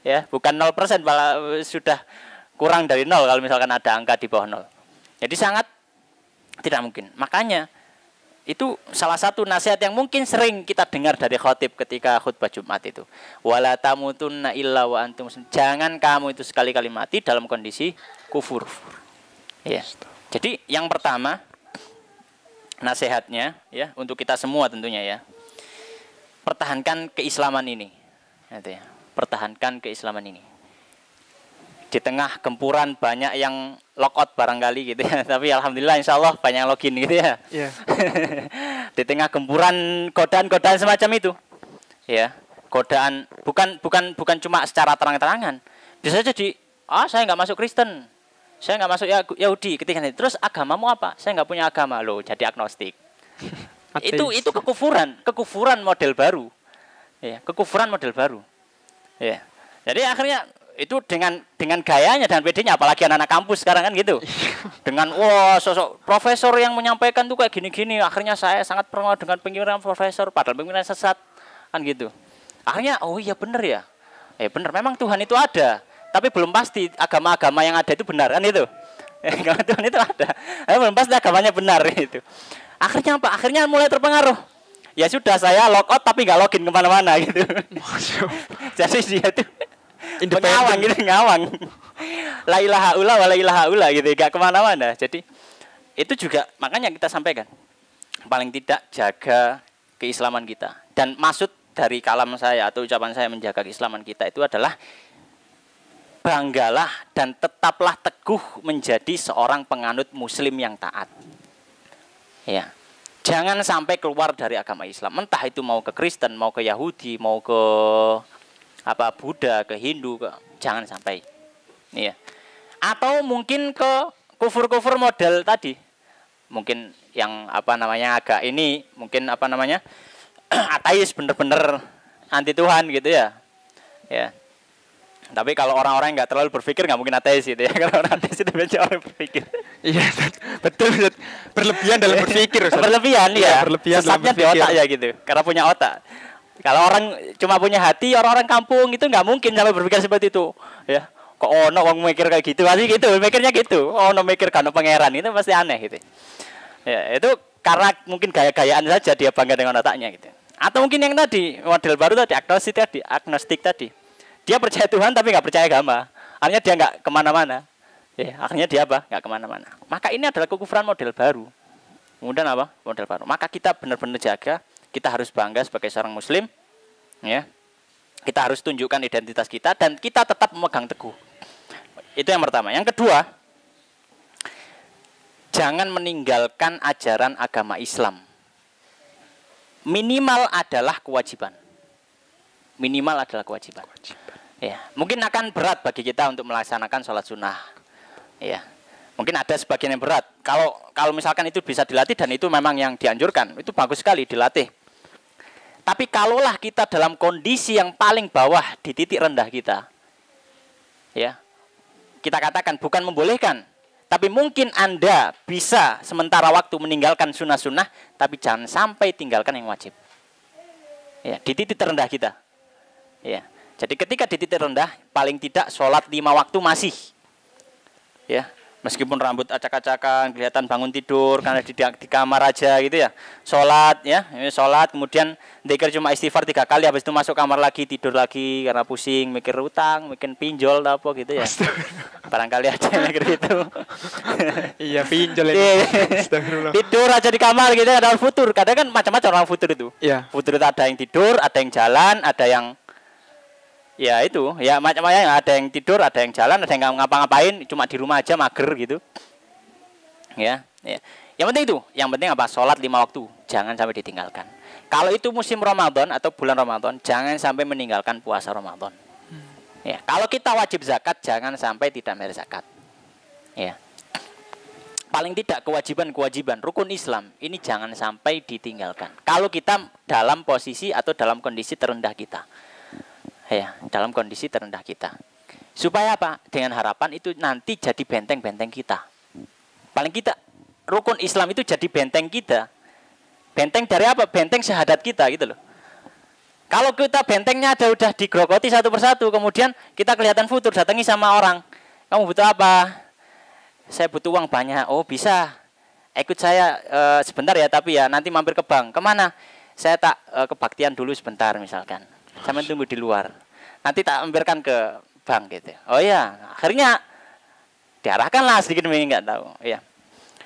Ya, bukan 0%, malah sudah kurang dari 0 kalau misalkan ada angka di bawah 0. Jadi sangat tidak mungkin. Makanya itu salah satu nasihat yang mungkin sering kita dengar dari khotib ketika khutbah Jumat itu. Wala tamutunna illa wa antum muslimun. Jangan kamu itu sekali-kali mati dalam kondisi kufur. Ya. Jadi yang pertama nasihatnya ya untuk kita semua tentunya ya. Pertahankan keislaman ini. Gitu ya. Pertahankan keislaman ini. Di tengah gempuran banyak yang lockout barangkali gitu ya. Tapi alhamdulillah insyaallah banyak yang login gitu ya. Yeah. Di tengah gempuran godaan-godaan semacam itu. Ya. Godaan bukan cuma secara terang-terangan. Bisa jadi, saya nggak masuk Kristen. Saya nggak masuk Yahudi ketika itu. Terus agamamu apa? Saya nggak punya agama loh, jadi agnostik. itu kekufuran model baru. Ya, kekufuran model baru. Ya. Jadi akhirnya itu dengan gayanya dan PD-nya, apalagi anak-anak kampus sekarang kan gitu. Dengan wah sosok profesor yang menyampaikan tuh kayak gini-gini, akhirnya saya sangat pernah dengan pemikiran profesor padahal pemikiran sesat kan gitu. Akhirnya oh iya benar ya. Benar memang Tuhan itu ada, tapi belum pasti agama-agama yang ada itu benar kan itu. Agama Tuhan itu ada. Belum pasti agamanya benar gitu. Akhirnya apa? Akhirnya mulai terpengaruh. Ya sudah saya log out tapi nggak login kemana-mana gitu. Jadi dia tuh ngawang gitu, ngawang. La ilaha illa wa la ilaha illa gitu, nggak kemana-mana. Jadi itu juga makanya kita sampaikan. Paling tidak jaga keislaman kita. Dan maksud dari kalam saya atau ucapan saya menjaga keislaman kita itu adalah banggalah dan tetaplah teguh menjadi seorang penganut muslim yang taat. Ya. Jangan sampai keluar dari agama Islam. Entah itu mau ke Kristen, mau ke Yahudi, mau ke Buddha, ke Hindu, jangan sampai. Iya. Atau mungkin ke kufur-kufur model tadi. Mungkin yang agak ini, mungkin ateis bener-bener anti Tuhan gitu ya. Ya. Tapi kalau orang-orang nggak terlalu berpikir nggak mungkin ateis gitu ya. Kalau orang ateis itu biasa orang berpikir. Iya betul. Berlebihan dalam berpikir. Berlebihan ya. Sesatnya di otak ya gitu. Karena punya otak. Kalau orang cuma punya hati, orang-orang kampung itu nggak mungkin sampai berpikir seperti itu. Ya. Kok ono orang mikir kayak gitu? Pasti gitu. Mikirnya gitu. Ono mikir karena pangeran itu pasti aneh gitu. Ya itu karena mungkin gaya-gayaan saja dia bangga dengan otaknya gitu. Atau mungkin yang tadi model baru tadi agnostik tadi. Dia percaya Tuhan tapi nggak percaya agama. Akhirnya dia nggak kemana-mana. Ya, akhirnya dia nggak kemana-mana. Maka ini adalah kekufuran model baru. Kemudian model baru. Maka kita benar-benar jaga. Kita harus bangga sebagai seorang Muslim. Ya, kita harus tunjukkan identitas kita dan kita tetap memegang teguh. Itu yang pertama. Yang kedua, jangan meninggalkan ajaran agama Islam. Minimal adalah kewajiban. Ya, mungkin akan berat bagi kita untuk melaksanakan sholat sunnah. Ya, mungkin ada sebagian yang berat. Kalau misalkan itu bisa dilatih dan itu memang yang dianjurkan, itu bagus sekali dilatih. Tapi kalaulah kita dalam kondisi yang paling bawah di titik rendah kita, ya, kita katakan bukan membolehkan, tapi mungkin Anda bisa sementara waktu meninggalkan sunnah-sunnah, tapi jangan sampai tinggalkan yang wajib. Ya, di titik terendah kita. Ya. Jadi ketika di titik rendah, paling tidak sholat 5 waktu masih, ya, meskipun rambut acak-acakan, kelihatan bangun tidur karena di kamar aja gitu ya, sholat, kemudian dzikir cuma istighfar 3 kali, habis itu masuk kamar lagi tidur lagi karena pusing, mikir utang, mikir pinjol apa gitu ya, barangkali aja mikir itu. Iya pinjol itu. Tidur aja di kamar gitu, ada futur, kadang kan macam-macam orang futur itu. Iya. Futur itu ada yang tidur, ada yang jalan, ada yang ya itu, ya macam-macam, ada yang tidur, ada yang jalan, ada yang nggak ngapa-ngapain, cuma di rumah aja mager gitu. Ya. Yang penting itu, yang penting apa? Sholat 5 waktu, jangan sampai ditinggalkan. Kalau itu musim Ramadan atau bulan Ramadan, jangan sampai meninggalkan puasa Ramadan. Ya, kalau kita wajib zakat, jangan sampai tidak bayar zakat. Ya. Paling tidak kewajiban rukun Islam ini jangan sampai ditinggalkan. Kalau kita dalam posisi atau dalam kondisi terendah kita. Ya, dalam kondisi terendah kita. Supaya apa? Dengan harapan itu nanti jadi benteng-benteng kita. Paling kita rukun Islam itu jadi benteng kita. Benteng dari apa? Benteng syahadat kita gitu loh. Kalau kita bentengnya ada udah digrogoti satu persatu, kemudian kita kelihatan futur, datangi sama orang. Kamu butuh apa? Saya butuh uang banyak. Oh, bisa. Ikut saya sebentar ya, tapi ya nanti mampir ke bank. Kemana? Saya tak kebaktian dulu sebentar misalkan. Sampai tunggu di luar. Nanti tak mampirkan ke bank gitu. Oh iya, akhirnya diarahkanlah sedikit demi nggak tahu. Iya.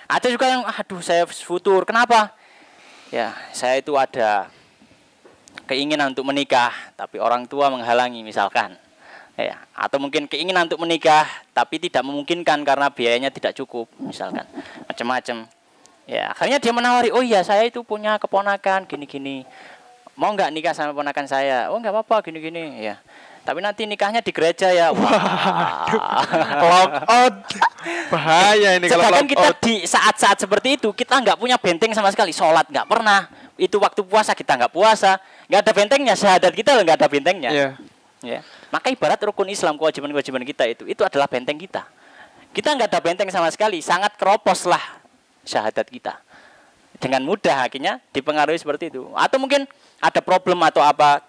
Ada juga yang, aduh saya futur. Kenapa? Ya, saya itu ada keinginan untuk menikah, tapi orang tua menghalangi misalkan. Ya, atau mungkin keinginan untuk menikah, tapi tidak memungkinkan karena biayanya tidak cukup misalkan. Macam-macam. Ya, akhirnya dia menawari, oh iya saya itu punya keponakan gini-gini. Mau nggak nikah sama ponakan saya? Oh nggak apa-apa gini-gini ya. Tapi nanti nikahnya di gereja ya. Wah. Lock out. Bahaya ini kalau sedangkan lock kita out. Di saat-saat seperti itu kita nggak punya benteng sama sekali. Sholat nggak pernah, itu waktu puasa kita nggak puasa, nggak ada bentengnya. Syahadat kita nggak ada bentengnya. Iya. Ya. Maka ibarat rukun Islam, kewajiban-kewajiban kita itu adalah benteng kita. Kita nggak ada benteng sama sekali, sangat keropos lah syahadat kita. Dengan mudah akhirnya dipengaruhi seperti itu. Atau mungkin ada problem atau apa.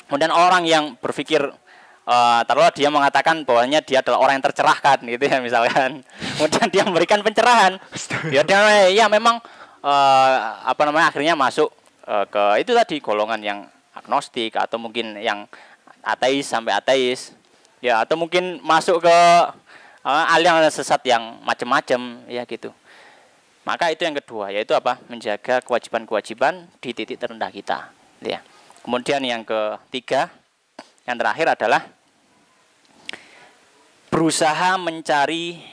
Kemudian orang yang berpikir taruhlah dia mengatakan bahwanya dia adalah orang yang tercerahkan gitu ya misalkan. Kemudian dia memberikan pencerahan. Ya memang akhirnya masuk ke itu tadi golongan yang agnostik atau mungkin yang ateis sampai ateis. Ya atau mungkin masuk ke aliran sesat yang macam-macam ya gitu. Maka itu yang kedua yaitu apa? Menjaga kewajiban-kewajiban di titik terendah kita, ya. Kemudian yang ketiga, yang terakhir adalah berusaha mencari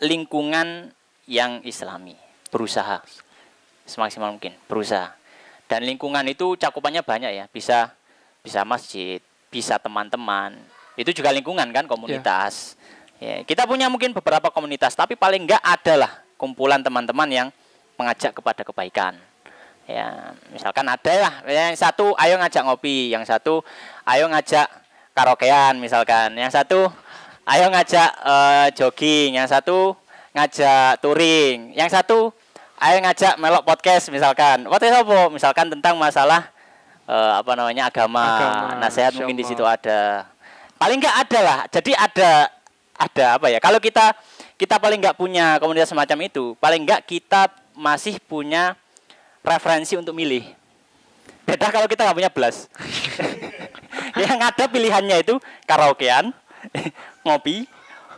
lingkungan yang islami. Berusaha semaksimal mungkin, berusaha. Dan lingkungan itu cakupannya banyak ya, bisa masjid, bisa teman-teman. Itu juga lingkungan kan, komunitas. Ya, kita punya mungkin beberapa komunitas, tapi paling enggak adalah kumpulan teman-teman yang mengajak kepada kebaikan. Ya, misalkan ada lah, yang satu ayo ngajak ngopi, yang satu ayo ngajak karaokean misalkan, yang satu ayo ngajak jogging, yang satu ngajak touring, yang satu ayo ngajak melok podcast misalkan. Podcast apa? Misalkan tentang masalah agama, nasihat mungkin di situ ada. Paling enggak ada lah. Jadi ada apa ya? Kalau kita paling enggak punya komunitas semacam itu, paling enggak kita masih punya referensi untuk milih. Beda kalau kita nggak punya belas. Yang ada pilihannya itu karaokean, ngopi,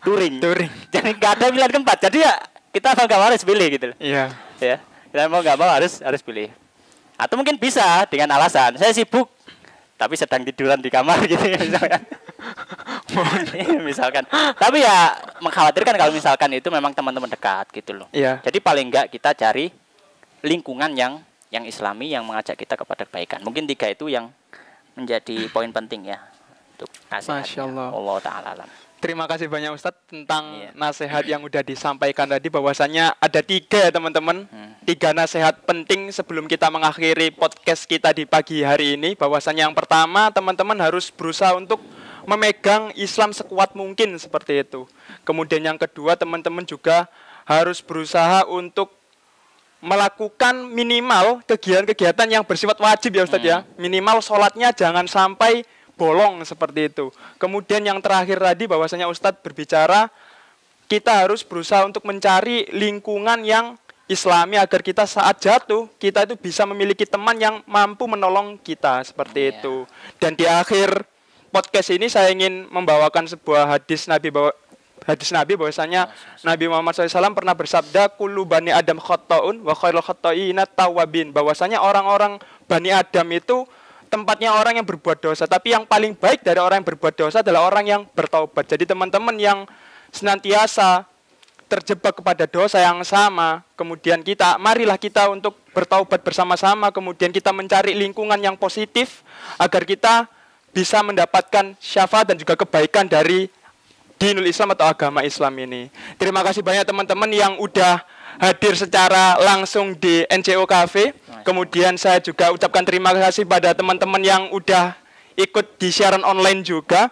touring. Jadi nggak ada pilihan keempat. Jadi ya kita mau nggak mau harus pilih gitu. Iya. Ya, kita mau nggak mau harus pilih. Atau mungkin bisa dengan alasan saya sibuk, tapi sedang tiduran di kamar gitu ya, misalkan. Misalkan. Tapi ya mengkhawatirkan kalau misalkan itu memang teman-teman dekat gitu loh. Iya. Jadi paling nggak kita cari lingkungan yang islami yang mengajak kita kepada kebaikan. Mungkin 3 itu yang menjadi poin penting ya untuk nasihat. Masya Allah. Allah Ta'ala alam. Terima kasih banyak Ustadz tentang nasihat yang udah disampaikan tadi, bahwasanya ada 3 ya teman-teman. 3 nasihat penting sebelum kita mengakhiri podcast kita di pagi hari ini. Bahwasanya yang pertama, teman-teman harus berusaha untuk memegang Islam sekuat mungkin seperti itu. Kemudian yang kedua, teman-teman juga harus berusaha untuk melakukan minimal kegiatan-kegiatan yang bersifat wajib ya Ustadz ya. Minimal sholatnya jangan sampai bolong seperti itu. Kemudian yang terakhir tadi bahwasanya Ustadz berbicara kita harus berusaha untuk mencari lingkungan yang islami agar kita saat jatuh kita itu bisa memiliki teman yang mampu menolong kita seperti itu. Dan di akhir podcast ini saya ingin membawakan sebuah hadis Nabi bahwasanya Nabi Muhammad SAW pernah bersabda kullu bani Adam khotta'un wa khairul khotta'ina tawwabin, bahwasanya orang-orang Bani Adam itu tempatnya orang yang berbuat dosa, tapi yang paling baik dari orang yang berbuat dosa adalah orang yang bertaubat. Jadi teman-teman yang senantiasa terjebak kepada dosa yang sama, kemudian marilah kita untuk bertaubat bersama-sama, kemudian kita mencari lingkungan yang positif agar kita bisa mendapatkan syafaat dan juga kebaikan dari Dinul Islam atau agama Islam ini. Terima kasih banyak teman-teman yang udah hadir secara langsung di NCO Cafe. Kemudian saya juga ucapkan terima kasih pada teman-teman yang udah ikut di siaran online juga.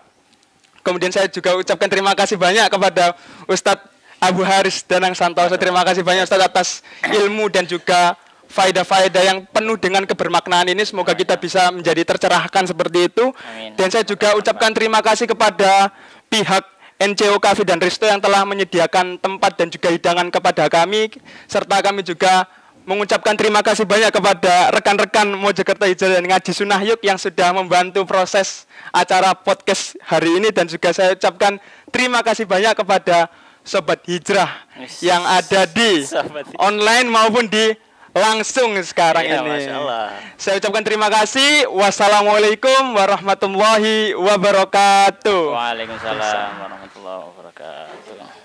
Kemudian saya juga ucapkan terima kasih banyak kepada Ustadz Abu Haris Danang Santoso. Terima kasih banyak Ustadz atas ilmu dan juga faedah-faedah yang penuh dengan kebermaknaan ini. Semoga kita bisa menjadi tercerahkan seperti itu. Dan saya juga ucapkan terima kasih kepada pihak NCO Cafe dan Resto yang telah menyediakan tempat dan juga hidangan kepada kami, serta kami juga mengucapkan terima kasih banyak kepada rekan-rekan Mojokerto Hijrah dan Ngaji Sunnah Yuk yang sudah membantu proses acara podcast hari ini, dan juga saya ucapkan terima kasih banyak kepada Sobat Hijrah yang ada di online maupun di langsung sekarang ini. Saya ucapkan terima kasih. Wassalamualaikum warahmatullahi wabarakatuh. Waalaikumsalam warahmatullahi wabarakatuh.